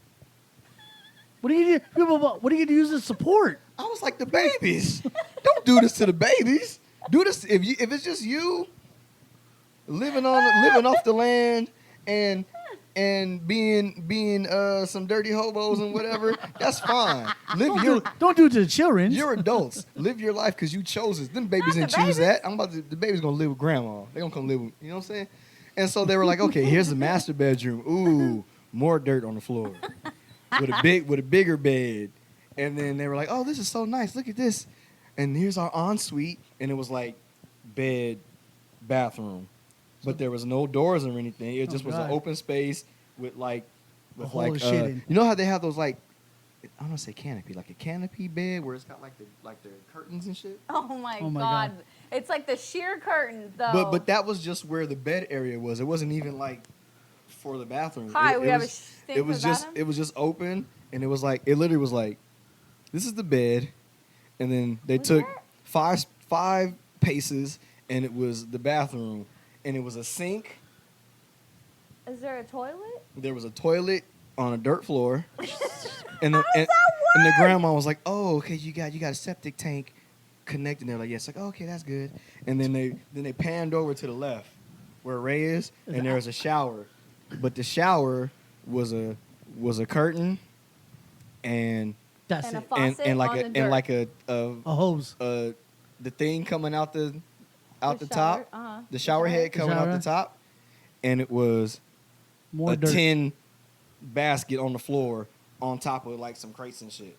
what do you do? What do you use as support? I was like, the babies. Don't do this to the babies. Do this if it's just you living off the land and being some dirty hobos and whatever. That's fine. Don't do it to the children. You're adults. Live your life because you chose it. Them babies Not didn't the choose babies. that. The baby's gonna live with grandma. They're gonna come live with, you know what I'm saying? And so they were like, okay, here's the master bedroom. Ooh, more dirt on the floor. With a bigger bed. And then they were like, oh, this is so nice. Look at this. And here's our ensuite. And it was like bed, bathroom. But there was no doors or anything. It just was an God. open space with A hole to shit in. you know how they have those like, I don't want to say canopy, like a canopy bed where it's got like the curtains and shit. Oh my, Oh my God. God. It's like the sheer curtains, though. But that was just where the bed area was. It wasn't even like for the bathroom. Hi, we have a was, thing it for was the just bathroom? it was just open, and it was like it literally was like, this is the bed, and then they Was took that- five paces, and it was the bathroom, and it was a sink. Is there a toilet? There was a toilet on a dirt floor, and the How does and, that and the work? grandma was like, "Oh, okay, you got a septic tank connected." They're like, "Yes." Like, oh, okay, that's good. And then they panned over to the left where Ray is, and there was a shower, but the shower was a curtain, and That's And a it. faucet and like on a the and dirt. like a A hose. the thing coming out the The top, shower, uh-huh. the shower head The coming out shower. the top, and it was More a dirt. tin basket on the floor on top of like some crates and shit.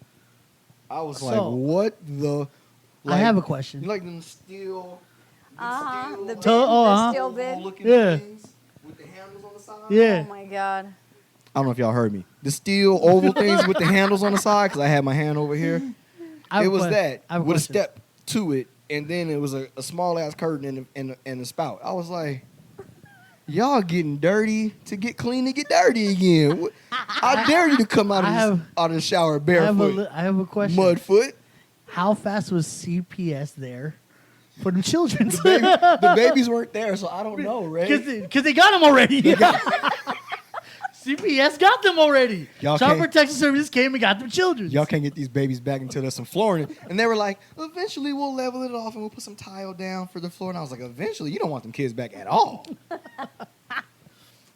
I was like, So, what the? I have a question. You like them steel? Uh-huh. The, steel, bin, Oh, the uh-huh. steel bin. looking Yeah. things with the handles on the side. Yeah. Oh my god. I don't know if y'all heard me. The steel oval things with the handles on the side, because I had my hand over here. I have It a was que- that I have a with a question. step to it, and then it was a small ass curtain and a spout. I was like, y'all getting dirty to get clean to get dirty again. I dare you to come out of the shower barefoot, I have a question. mud foot. How fast was CPS there for the children? The babies weren't there, so I don't know, Ray. Because they got them already. CPS got them already. Y'all Child can't- Protection Services came and got them children. Y'all can't get these babies back until there's some flooring. And they were like, eventually we'll level it off and we'll put some tile down for the floor. And I was like, eventually? You don't want them kids back at all.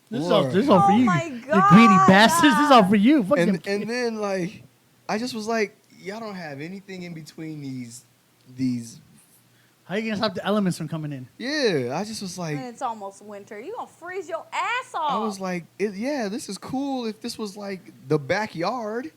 This is Lord. all for Oh you. my You greedy God. bastards. This is all for you. Fuck them And kids. then like, I just was like, y'all don't have anything in between these. How you gonna stop the elements from coming in? Yeah, I just was like, And it's almost winter. You gonna freeze your ass off. I was like, yeah, this is cool if this was like the backyard.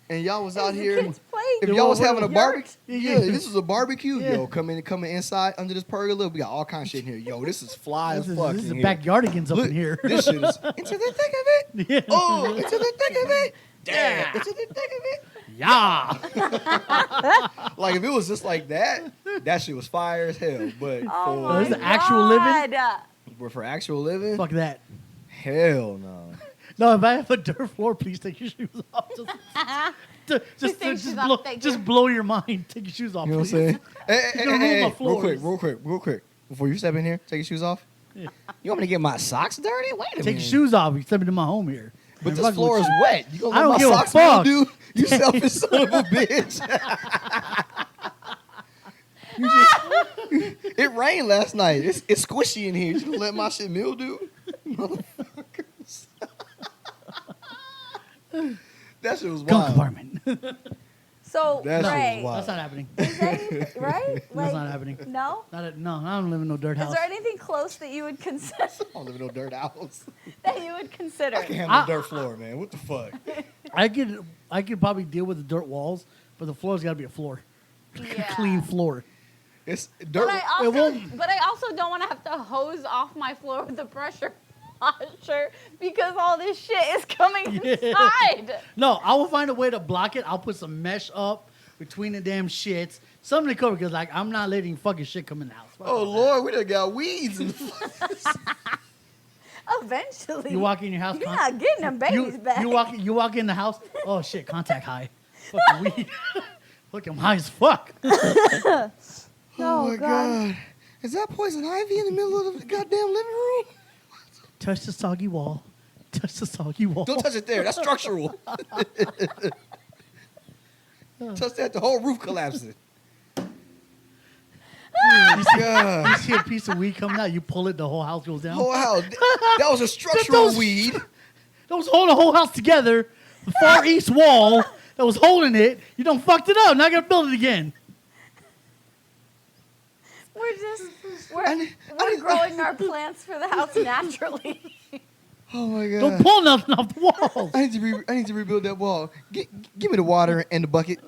And y'all was out It's the here. kids' play If y'all was What- having a yurt. barbecue, Yeah. yeah, this was a barbecue. Yeah. Yo, coming inside under this pergola. We got all kinds of shit in here. Yo, this is fly as fuck. This is in the here. backyardigans up Look, in here. This shit is into the thick of it. Yeah. Oh, into the thick of it. Damn, Yeah. into the thick of it. Yeah. Like if it was just like that, that shit was fire as hell. But Oh my This is actual living? God. for actual living, Fuck that. hell no. No, if I have a dirt floor, please take your shoes off. Just, take your shoes off, thank you. blow your mind. Take your shoes off, You know what I'm please. saying? Hey, You're gonna ruin my floors. real quick. Before you step in here, take your shoes off. Yeah. You want me to get my socks dirty? Wait a minute. Take your shoes off. You step into my home here. But Man, this fuck floor with is you. wet. You gonna I let don't my give a socks fuck. mildew? You selfish son of a bitch. It rained last night. It's squishy in here. You gonna let my shit mildew? Motherfuckers. That shit was Gun wild. compartment. So, That shit was Ray, wild. That's not happening. is there, right? That's not happening. No? No, I don't live in no dirt Is house. there anything close that you would consider? I don't live in no dirt house. that you would consider? I can handle a dirt floor, man. What the fuck? I could probably deal with the dirt walls, but the floor's got to be a floor, Yeah. clean floor. It's dirt. But I also don't want to have to hose off my floor with a pressure washer because all this shit is coming Yeah. inside. No, I will find a way to block it. I'll put some mesh up between the damn shits, something to cover because like I'm not letting fucking shit come in the house. Fuck Oh all that. Lord, we done got weeds. Eventually. You walk in your house. You're not getting them babies back. You walk in the house. Oh shit! Contact high. Fucking weed. Fucking high as fuck. Oh Oh, my God. God. Is that poison ivy in the middle of the goddamn living room? Touch the soggy wall. Touch the soggy wall. Don't touch it there. That's structural. Touch that, the whole roof collapses. You God. see a piece of weed coming out, you pull it, the whole house goes down. Whole house. That was a structural Those- weed. That was holding the whole house together. The far east wall that was holding it. You done fucked it up. Now I gotta build it again. We're growing our plants for the house naturally. Oh my God. Don't pull nothing off the walls. I need to rebuild that wall. Give me the water and the bucket.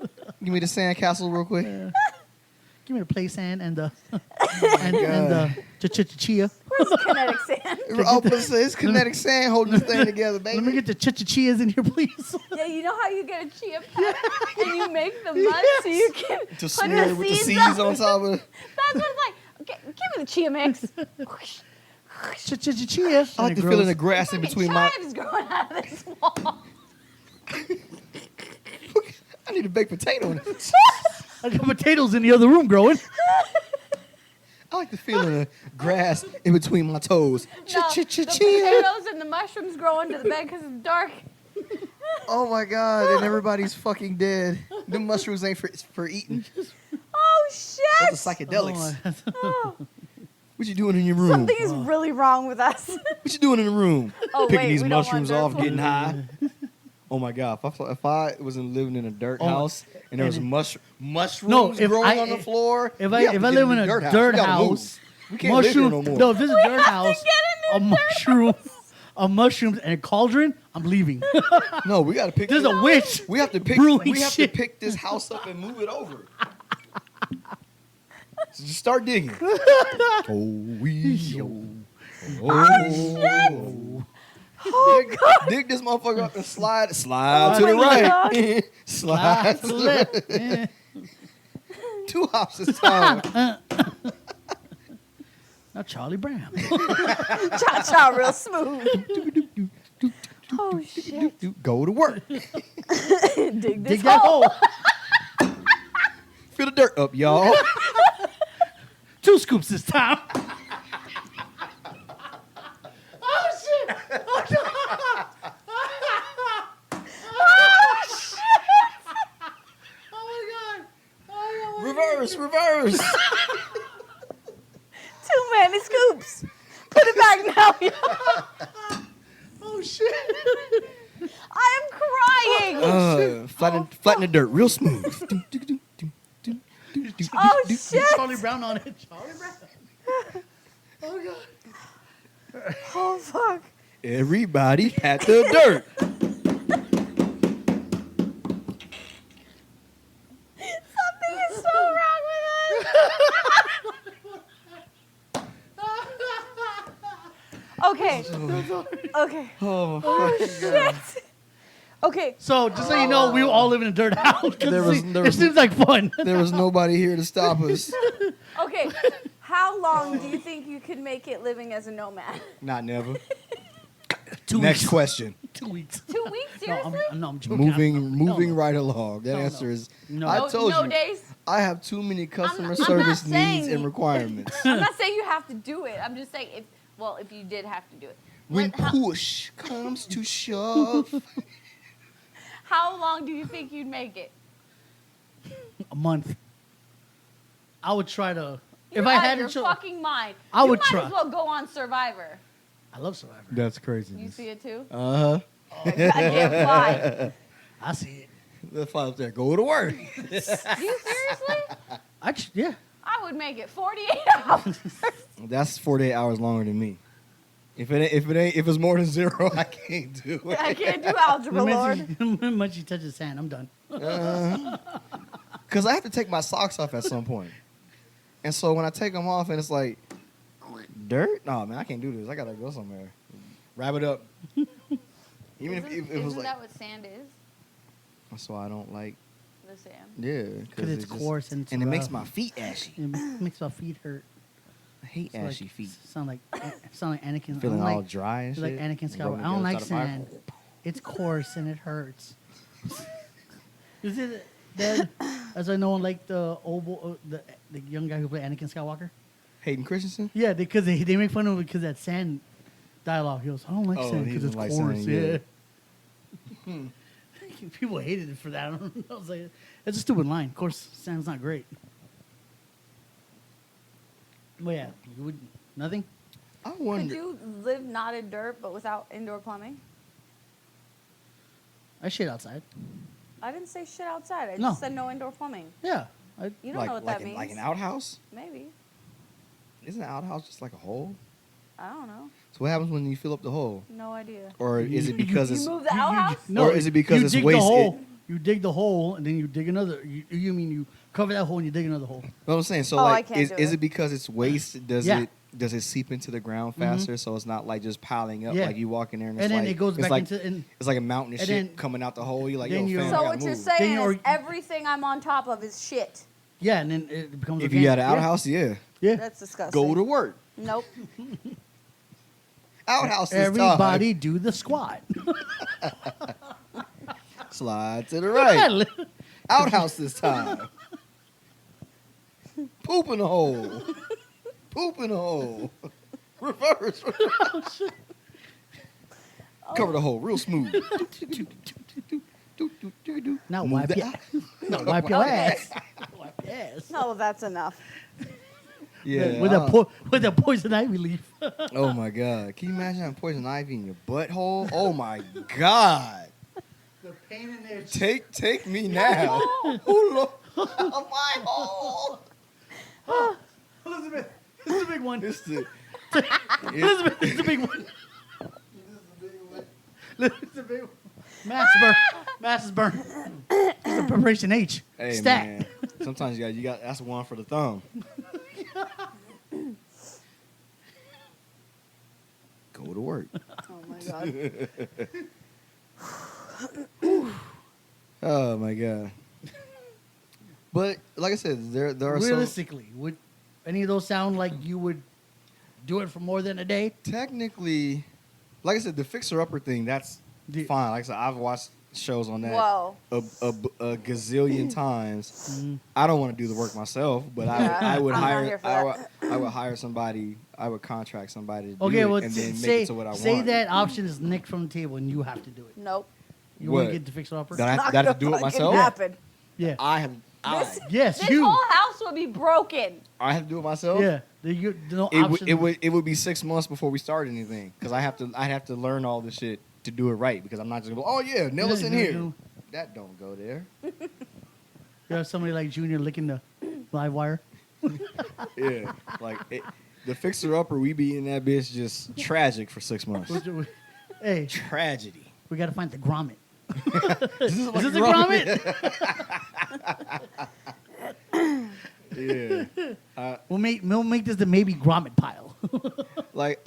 Give me the sand castle real quick. Give me the play sand and the and the chia. Where's kinetic sand? Oh, it's kinetic sand holding this thing together, baby. Let me get the chias in here, please. Yeah, you know how you get a chia pet and you make the mud so you can to put smear the with the seeds seeds on. on top of it. That's what it's like. Give me the chia mix. Chia. I like the feeling of grass in between my. Chives growing out of this wall. I need a baked potato. In it. I got potatoes in the other room growing. I like the feeling of grass in between my toes. No, the potatoes and the mushrooms grow under the bed because it's dark. Oh my god! And everybody's fucking dead. The mushrooms ain't for eating. Oh shit! Those are psychedelics. Oh, What you doing in your room? something is really wrong with us. What you doing in the room? Oh, Picking wait, these we don't want mushrooms dirt off, for getting you. high. Oh my god! If I wasn't living in a dirt house and there was mushrooms growing on the floor, If we have I to live get in a We dirt gotta move. house, We can't live here no more. No, if this is a dirt have to house, get a in this mushroom, a mushrooms and a cauldron, I'm leaving. No, we gotta pick. There's a witch. We have to pick. brewing We have shit. to pick this house up and move it over. So just start digging. Dig this motherfucker up and slide to the right. Slide to the left. Yeah. 2 houses down. Now Charlie Brown. Cha cha, real smooth. Oh shit! Go to work. Dig this Dig that hole. hole. Fill the dirt up, y'all. 2 scoops this time. Oh shit! Oh my god! Reverse. Too many scoops. Put it back now, y'all. Oh shit! I am crying. Flatten the dirt real smooth. Oh shit! Charlie Brown on it. Charlie Brown. Oh god. Oh fuck! Everybody pat the dirt. Something is so wrong with us. Okay. Okay. Oh, Shit. Okay. So just so you know, we all live in a dirt house. 'Cause There was- there it was- seems like fun. there was nobody here to stop us. Okay. How long do you think you could make it living as a nomad? Not never. 2 Next weeks. question. 2 weeks. 2 weeks? No, Seriously? I'm joking. Moving No. right along. That No, no. answer is. No. I told no you. days? I have too many customer I'm service not saying- needs and requirements. I'm not saying you have to do it. I'm just saying if you did have to do it. When How push comes to shove. long do you think you'd make it? A month. I would try to. You're If I out had of your to, fucking mind. I would you might try. as well go on Survivor. I love Survivor. That's crazy. You see it too? Uh huh. Goddamn fly. I see it. The file up there. Go to work. You seriously? Yeah. I would make it 48 hours. That's 48 hours longer than me. If it's more than 0, I can't do it. I can't do algebra, Lord. The minute you touch his hand, I'm done. Because I have to take my socks off at some point. And so when I take them off and it's like, dirt? No, man, I can't do this. I got to go somewhere. Wrap it up. Even if it was Isn't like. that what sand is? That's why I don't like. The sand. Yeah. Because it's coarse and it's it makes rough. my feet ashy. It makes my feet hurt. I hate It's ashy like, feet. Sound like Anakin. Feeling I all don't like, dry and it's like shit. Anakin Skywalker. Rubbing I don't like against the Bible. sand. It's coarse and it hurts. Is it that as I know, like the the young guy who played Anakin Skywalker? Hayden Christensen? Yeah, because they make fun of it because that sand dialogue. He goes, I don't like Oh, sand he because it's doesn't like coarse. sand, Yeah. People hated it for that. I don't know. I was like, it's a stupid line. Of course, sand's not great. Well, yeah, you would nothing. I Could wonder. you live not in dirt but without indoor plumbing? I shit outside. I didn't say shit outside. I No. just said no indoor plumbing. Yeah, You don't know what that means. Like an outhouse? Maybe. Isn't an outhouse just like a hole? I don't know. So what happens when you fill up the hole? No idea. Or is it because You it's move the outhouse? Or is it because you it's dig waste- The hole, you dig the hole and then you dig another. You mean you cover that hole and you dig another hole? what I'm saying? So Oh, I like can't do is it. it because it's waste? Yeah. Does it seep into the ground faster so it's not like just piling up Yeah. like you walk in there and, And it's then like, it goes it's back like, into and it's like a mountain of and shit then- coming out the hole. You're like, then yo, you- fam, So I what gotta you're move. saying Then is everything I'm on top of is shit. yeah, and then it becomes. If you got an outhouse, yeah. yeah. That's disgusting. Go to work. Nope. Outhouse this Everybody do the squat. time. Slide to the right. Outhouse this time. Poop in the hole. Poop in the hole. Reverse. Cover the hole real smooth. Now Move wipe the- your, no, wipe your ass. Wipe your ass. No, that's enough. Yeah. With a poison ivy leaf. Oh my god. Can you imagine having poison ivy in your butthole? Oh my god. The pain in there. Take me now. Who look my hole? Elizabeth, this is a big one. It's the Elizabeth, this is a big one. This is a big one. Mass burn. It's a preparation H. Hey Stat. man. Sometimes you got that's one for the thumb. Go to work. Oh my god. Oh my god. But like I said, there are some. Realistically, would any of those sound like you would do it for more than a day? Technically, like I said, the fixer-upper thing, that's The- fine. Like I said, I've watched shows on that Whoa. a gazillion times. Mhm. I don't want to do the work myself, but Yeah, I would I'm not hire here for I would hire somebody. I would contract somebody to do Okay, it well, and then make say it to what I say want. that option is nicked from the table and you have to do it. Nope. You want What? to get the fixer upper? That I Not got to gonna do it fucking myself. happen. Yeah. I have. This, Yes, this you. whole house would be broken. I have to do it myself. Yeah. No It option. would be 6 months before we start anything because I'd have to learn all this shit to do it right because I'm not just gonna go, oh yeah, nail us in Yeah, here. no. That don't go there. You have somebody like Junior licking the live wire. Yeah, like the fixer upper, we be in that bitch just tragic for 6 months. Hey, Tragedy. we got to find the grommet. Is Is this a grommet? Yeah. We'll make this the maybe grommet pile. Like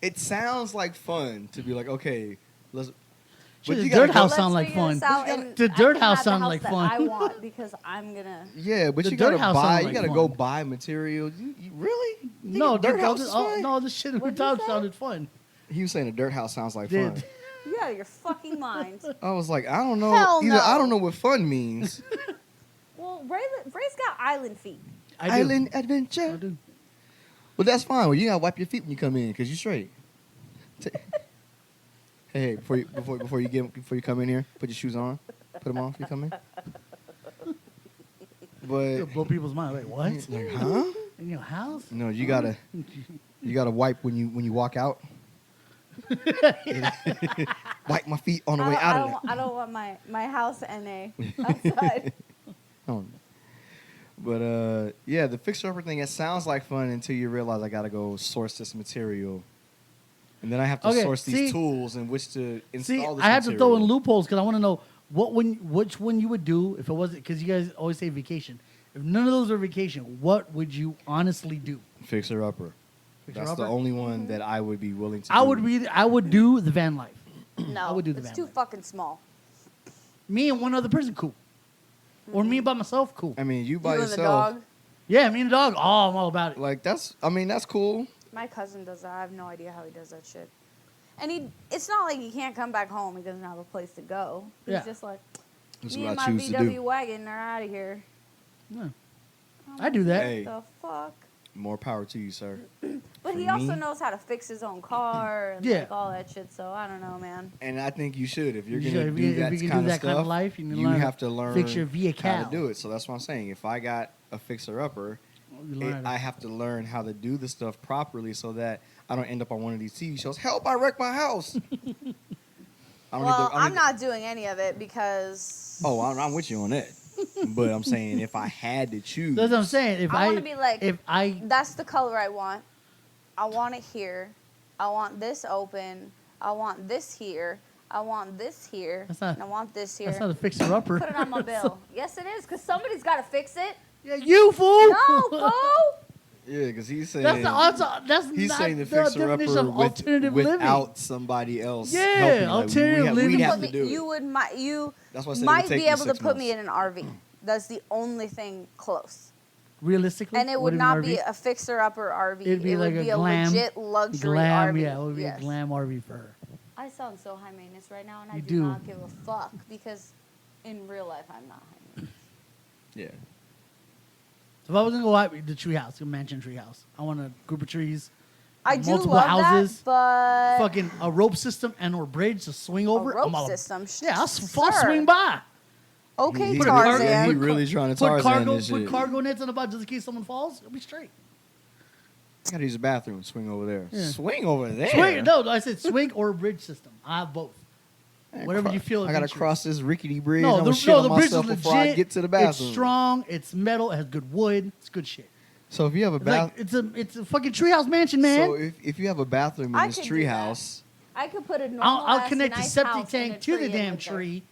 it sounds like fun to be like, okay, let's. Shit, you the gotta dirt go- house Let's sound like figure fun. this out, and The I dirt can house have the sound house like that fun. I want because I'm gonna. Yeah, but The you dirt gotta house buy. sound You like gotta fun. go buy material. You really? No, dirt dude, house is fun? all this shit we What'd you talked say? sounded fun. He was saying a dirt house sounds like Did. fun. You out of your fucking mind. I was like, I don't know. Hell Either I no. don't know what fun means. Well, Ray's got island feet. I do. Island I adventure. do. Well, that's fine. Well, you gotta wipe your feet when you come in because you're straight. Hey, before you come in here, put your shoes on. Put them on before you come in. But It'll blow people's mind. Like what? like, huh? In your house? No, you gotta wipe when you walk out. Wipe my feet on the way out of there. I don't want my house NA outside. Oh. But yeah, the fixer-upper thing, it sounds like fun until you realize I gotta go source this material, and then I have to Okay, source see- these tools in which to install See, this I have to throw in material. loopholes because I want to know which one you would do if it wasn't because you guys always say vacation. If none of those are vacation, what would you honestly do? Fixer-upper. That's Fixer-upper? the only one that I would be willing to. I do. would do the van life. No, I would do the it's van too life. fucking small. Me and one other person, cool. Or me by myself, cool. I mean, you by You and the yourself. dog. Yeah, me and the dog. Oh, I'm all about it. Like that's. I mean, that's cool. My cousin does that. I have no idea how he does that shit. And it's not like he can't come back home. He doesn't have a place to go. He's Yeah. just like, This is me what and I my choose to VW do. wagon are out of here. Yeah. I'm I do that. Hey. The fuck? More power to you, sir. But For he also me- knows how to fix his own car and Yeah. like all that shit. So I don't know, man. And I think you should if you're You gonna should. do If that you can kind do of that stuff. kind of life, you need to you learn have to learn fix your how vehicle. to do it. So that's what I'm saying. If I got a fixer-upper, You learn I have to learn how to do the stuff properly so that I don't end up on one of these TV shows. Help! I wrecked my house. I don't Well, need the- I don't I'm need not doing any of it because. the- Oh, I'm with you on that. But I'm saying if I had to choose, That's what I'm saying. If I I, wanna be like- if I, That's the color I want. I want it here. I want this open. I want this here. I want this here. That's not- and I want this here. that's not a fixer upper. Put it on my bill. Yes, it is, because somebody's got to fix it. Yeah, you fool. No, fool. yeah, because he's saying That's he's not saying the definition fixer-upper of alternative living. without somebody else. Yeah, helping. alternative living. We'd You have Put to me- do it. you would you That's why I said it would might take be you able to 6 put me months. in an RV. That's the only thing close. realistically. And it would wouldn't not be be an a fixer-upper RV. It'd be it like would a be glam, a legit luxury glam, RV. yeah, it would be Yes. a glam RV for her. I sound so high maintenance right now, and I You do do. not give a fuck because in real life I'm not high maintenance. Yeah. So if I was gonna go out the tree house, a mansion tree house, I want a group of trees, I do multiple love houses, that, but fucking a rope system and or bridge to swing over. rope I'm all- system, Yeah, I'll sir. swing by. Okay, He Tarzan. really trying to Put Tarzan cargo, this put shit. cargo nets on the bottom just in case someone falls. It'll be straight. I gotta use the bathroom. Swing over there. Yeah. Swing over there. Swing. No, I said swing or bridge system. I have both. Man, Whatever you feel I gotta adventurous. cross this rickety bridge. No, I'm gonna shit on the bridge is myself legit. before I get to the bathroom. It's strong. It's metal. It has good wood. It's good shit. So if you have a It's like bath, it's a fucking treehouse mansion, man. so if you have a bathroom in I this could do tree that. house, I could put a normal I'll connect the nice septic house and a tank to the tree in damn with there. tree.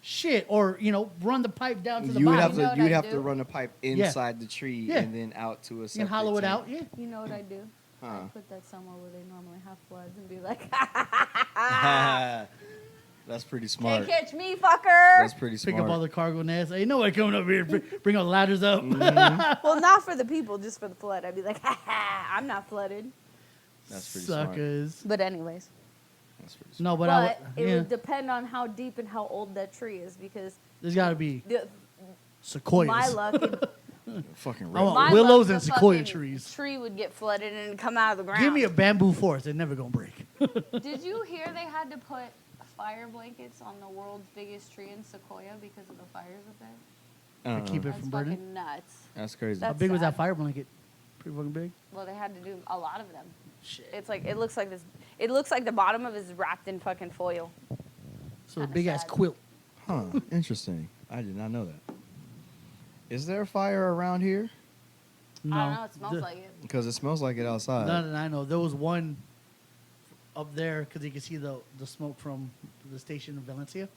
Shit, or run the pipe down to the you would bottom. have You know to what you would I have to do? run the pipe Yeah. inside the tree Yeah. and then out to a You septic can hollow it tank. out. Yeah. You know what I do? Huh. I put that somewhere where they normally have floods and be like, That's pretty smart. can't catch me, fucker. That's pretty Pick smart. up all the cargo nets. Hey, you know what? Coming up here, bring all the ladders up. Well, not for the people, just for the flood. I'd be like, I'm not flooded. That's pretty smart. Suckers. But anyways. That's pretty smart. No, but But it yeah, would depend on how deep and how old that tree is because there's got to be the, sequoias. my luck, Fucking I want my willows luck, and the sequoia fucking trees. tree would get flooded and come out of the ground. Give me a bamboo forest. They're never going to break. Did you hear they had to put fire blankets on the world's biggest tree in Sequoia because of the fires up there? I don't keep know. it That's from burning. fucking nuts. That's crazy. How That's big was that sad. fire blanket? Pretty fucking big. Well, they had to do a lot of them. Shit. It's like it looks like this. It looks like the bottom of it is wrapped in fucking foil. So a Kinda big ass sad. quilt. Huh. Interesting. I did not know that. Is there a fire around here? No. I don't know. It smells like it. Because it smells like it outside. No, I know. There was one up there because you can see the smoke from the station in Valencia.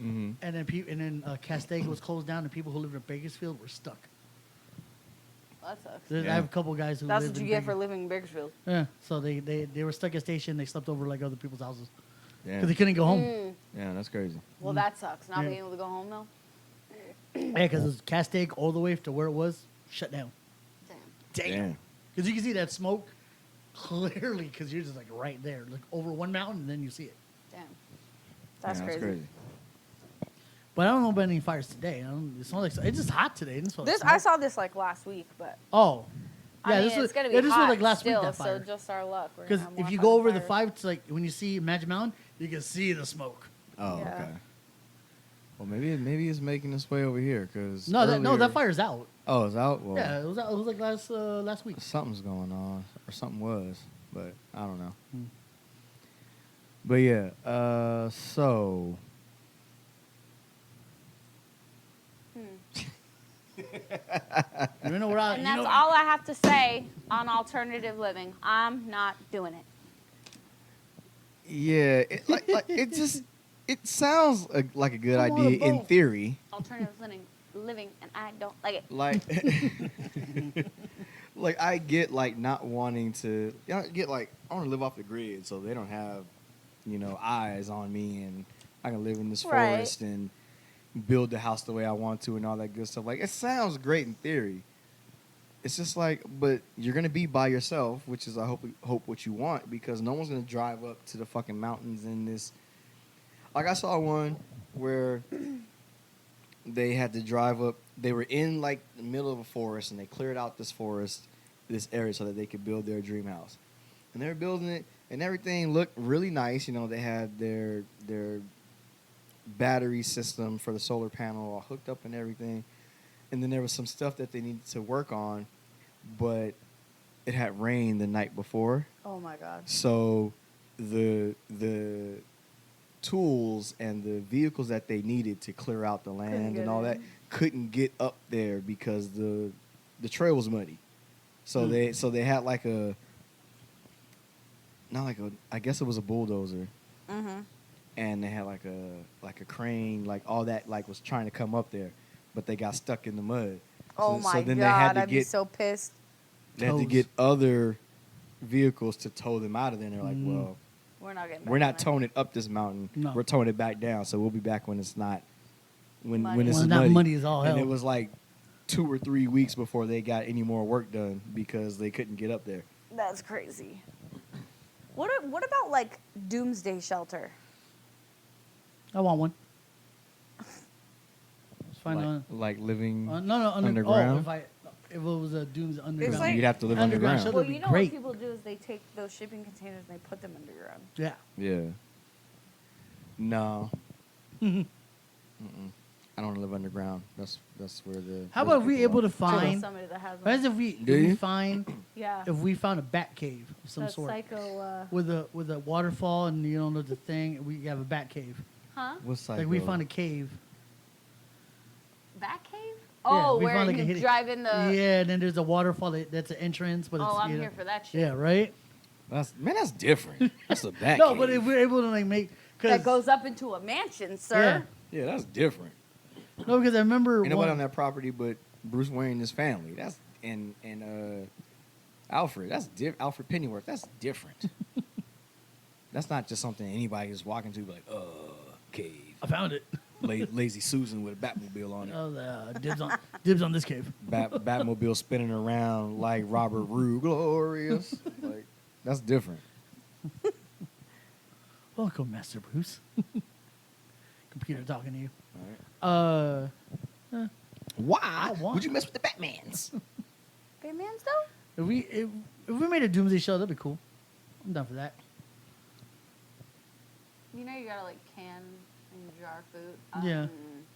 Mm-hmm. And then Castaic was closed down, and people who lived in Bakersfield were stuck. That sucks. I Yeah. have a couple guys who That's lived what you in get for Baker- living in Bakersfield. Yeah, so they were stuck at station. They slept over like other people's houses Yeah. because they couldn't go home. Mm. Yeah, that's crazy. Well, that sucks. Not Yeah. being able to go home though. Yeah, because it was Castaic all the way to where it was shut down. Damn. Damn. Because you can see that smoke clearly because you're just like right there, like over one mountain, and then you see it. Damn. That's Yeah, crazy. But I don't know about any fires today. It smells like it's just hot today. It didn't smell like This smoke. I saw this like last week, but Oh, yeah. I mean, this was it's gonna be yeah, this hot was like last still, week. That so fire. just our luck. We're Because gonna have if more you fucking go over the fires. five, it's like when you see Magic Mountain, you can see the smoke. Oh, Yeah. okay. Well, maybe it's making its way over here because No, that fire's out. Oh, it's out. Well, Yeah, it was out. It was like last week. something's going on, or something was, but I don't know. Hmm. But yeah, so You know what? And that's all I have to say on alternative living. I'm not doing it. yeah, it sounds like a good I'm on a idea in boat. theory. Alternative living, and I don't like it. Like, like I get like not wanting to. I get like I want to live off the grid, so they don't have, eyes on me, and I can live in this Right. forest and build the house the way I want to and all that good stuff. Like it sounds great in theory. It's just like, but you're gonna be by yourself, which is I hope what you want, because no one's gonna drive up to the fucking mountains in this. Like I saw one where they had to drive up. They were in like the middle of a forest, and they cleared out this area, so that they could build their dream house. And they were building it, and everything looked really nice. They had their battery system for the solar panel all hooked up and everything. And then there was some stuff that they needed to work on, but it had rained the night before. Oh my god. So the tools and the vehicles that they needed to clear out the land get and all in. that couldn't get up there because the trail was muddy. So they had like I guess it was a bulldozer, Mm-hmm. and they had like a crane, like all that like was trying to come up there, but they got stuck in the mud. Oh So my then they had god, to I'd be get so pissed. they had to Tows. get other vehicles to tow them out of there. And they're like, Mhm. well, We're not getting. we're back not on towing it up this mountain. No. We're towing it back down. So we'll be back when it's not when Muddy. it's When it's not muddy. muddy as all And hell. it was like 2 or 3 weeks before they got any more work done because they couldn't get up there. That's crazy. What about like doomsday shelter? I want one. Let's find one. Like living No, underground? Oh, if it was a Doom's underground. like- You'd have to live Underground underground. shelter. Well, would you be know great. what people do is they take those shipping containers and they put them underground. Yeah. Yeah. No. Mm-mm. I don't live underground. That's where the. How those about if we people able to are. find? Somebody that has Imagine one. if we Do you? Yeah. if we found a bat cave of some That sort psycho. with a waterfall and you don't know the thing. We have a bat cave. Huh? What side? Like we found a cave. Bat cave? Yeah, Oh, we where found, like, a you hidden- drive in the. Yeah, and then there's a waterfall that's an entrance, but it's Oh, I'm you know- here for that shit. Yeah, right. That's different. That's a back. No, but if we're able to like make That goes up into a mansion, sir. Yeah, that's different. No, because I remember Ain't nobody one, on that property but Bruce Wayne and his family. That's and Alfred. That's Alfred Pennyworth. That's different. That's not just something anybody is walking to, be like, cave. I found it. Lazy Susan with a Batmobile on it. Oh, dibs on this cave. Batmobile spinning around like Robert Rue, glorious. Like that's different. Welcome, Master Bruce. Computer talking to you. All right. Why I want- would you mess with the Batmans? Batman's though? If we made a Doomsday show, that'd be cool. I'm down for that. You know you gotta like can and jar food. Yeah.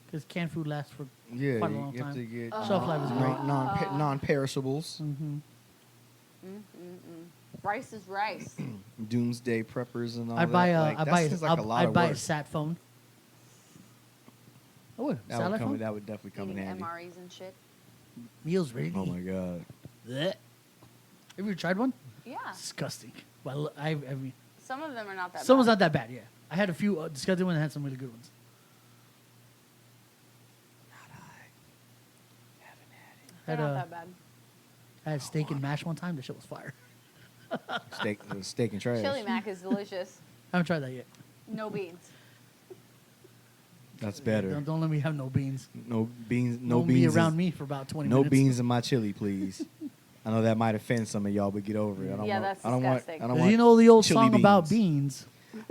Because canned food lasts for Yeah, quite a long you have time. to get Shelf life is great. non-perishables. Mm-hmm. Rice is rice. Doomsday preppers and all I'd that. buy Like, that seems like a lot I'd of buy a work. sat phone. I would. Satellite phone? That would definitely come in Eating handy. MREs and shit. Meals ready. Oh my god. Blech. Have you tried one? Yeah. Disgusting. Well, I mean, Some of them are not that some was bad. not that bad. Yeah, I had a few disgusting ones. And had some really good ones. They're Had not a that bad. I had steak and mash one time. The shit was fire. Steak and trash. Chili mac is delicious. I haven't tried that yet. No beans. That's better. Don't let me have no beans. No beans. No Don't beans. be around is- me for about 20 No minutes. beans in my chili, please. I know that might offend some of y'all, but get over it. I don't Yeah, want, that's I don't want. disgusting. I don't You want know the old chili song about beans.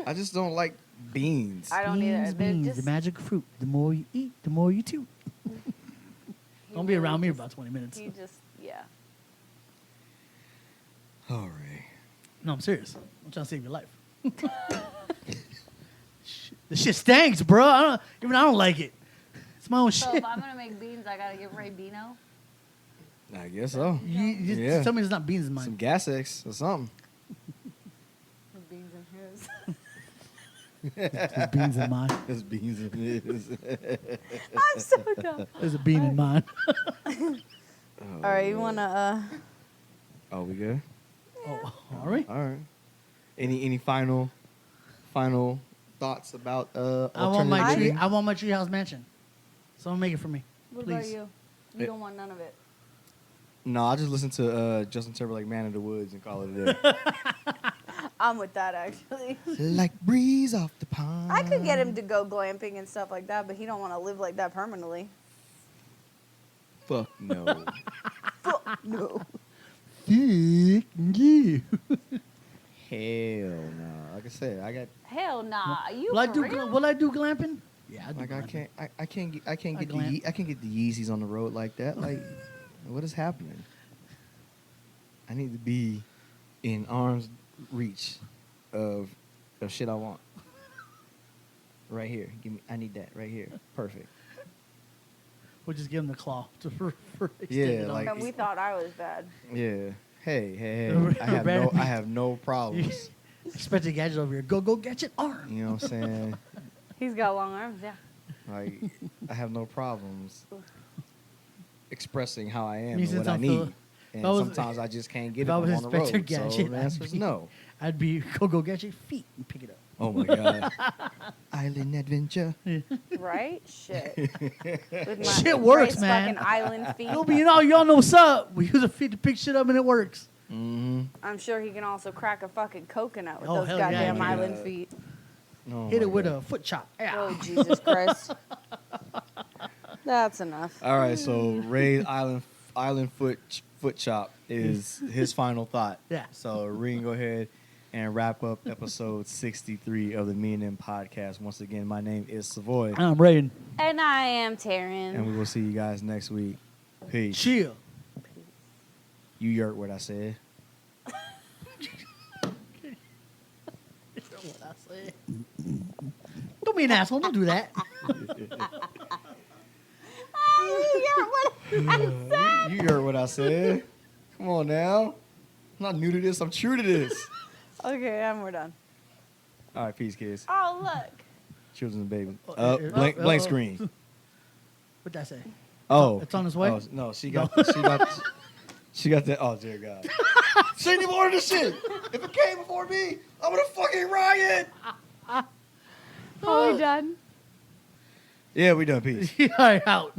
I just don't like beans. I don't either. They're Beans, just the magic fruit. The more you eat, the more you chew. you Don't be around me really for about 20 minutes. You just yeah. All right. No, I'm serious. I'm trying to save your life. The shit stinks, bro. I don't like it. It's my own So shit. if I'm gonna make beans, I gotta get Ray Beano. I guess so. You just Yeah. tell me it's not beans in Some mine. gas X or something. Beans in his. There's beans in mine. There's beans in this. I'm so dumb. There's a bean in mine. All right, you wanna Oh, we good? Oh, all right. All right. Any final thoughts about I want my alternative tree. living? I want my treehouse mansion. Someone make it for me, What about please. you? You don't want none of it. No, I just listen to Justin Timberlake, "Man in the Woods," and call it a day. I'm with that actually. Like breeze off the pond. I could get him to go glamping and stuff like that, but he don't want to live like that permanently. Fuck no. No. Fuck you. Hell no. Like I said, I got Hell nah. You Will I for do? real? Will I do glamping? Yeah, I do. like glamping. I can't get glam. I can't get the Yeezys on the road like that. Like, what is happening? I need to be in arm's reach of shit I want. Right here. I need that right here. Perfect. We'll just give him the claw for Yeah, extended arm. like- And we thought I was bad. Yeah. Hey. Red I have no problems. Expected gadget over here. Go gadget arm. You know what I'm saying? He's got long arms, yeah. Like, I have no problems expressing how I am Me and since what I I'm need. Phil- And if I was- sometimes I just can't get if it I was on the road. Inspector So Gadget, the I'd answer is be- no. I'd be go gadget feet and pick it up. Oh my god. Island adventure. Right? Shit. With Shit with works, Ray's man. Fucking island feet. Y'all know what's up. We use a feet to pick shit up and it works. Mm-hmm. I'm sure he can also crack a fucking coconut with Oh, those hell yeah, goddamn he can. island feet. Oh Hit my it with God. a foot chop. Yeah. Oh, Jesus Christ. That's enough. All right, so Ray's island foot chop is his final thought. Yeah. So we can go ahead and wrap up episode 63 of the Me and Them podcast. Once again, my name is Savoy, I'm Raiden. And I am Taryn. and we will see you guys next week. Peace. Chill. You yurt what I said. Don't be an asshole. Don't do that. You heard what I said. Come on now. I'm not new to this. I'm true to this. Okay, and we're done. All right, peace, kids. Oh, look. Children and baby. Oh, Blank screen. What'd that say? Oh, It's on its way? Oh, no, she got that. Oh dear God. She didn't even order this shit. If it came before me, I would have fucking riot. Are we done? Yeah, we done. Peace. All right, out.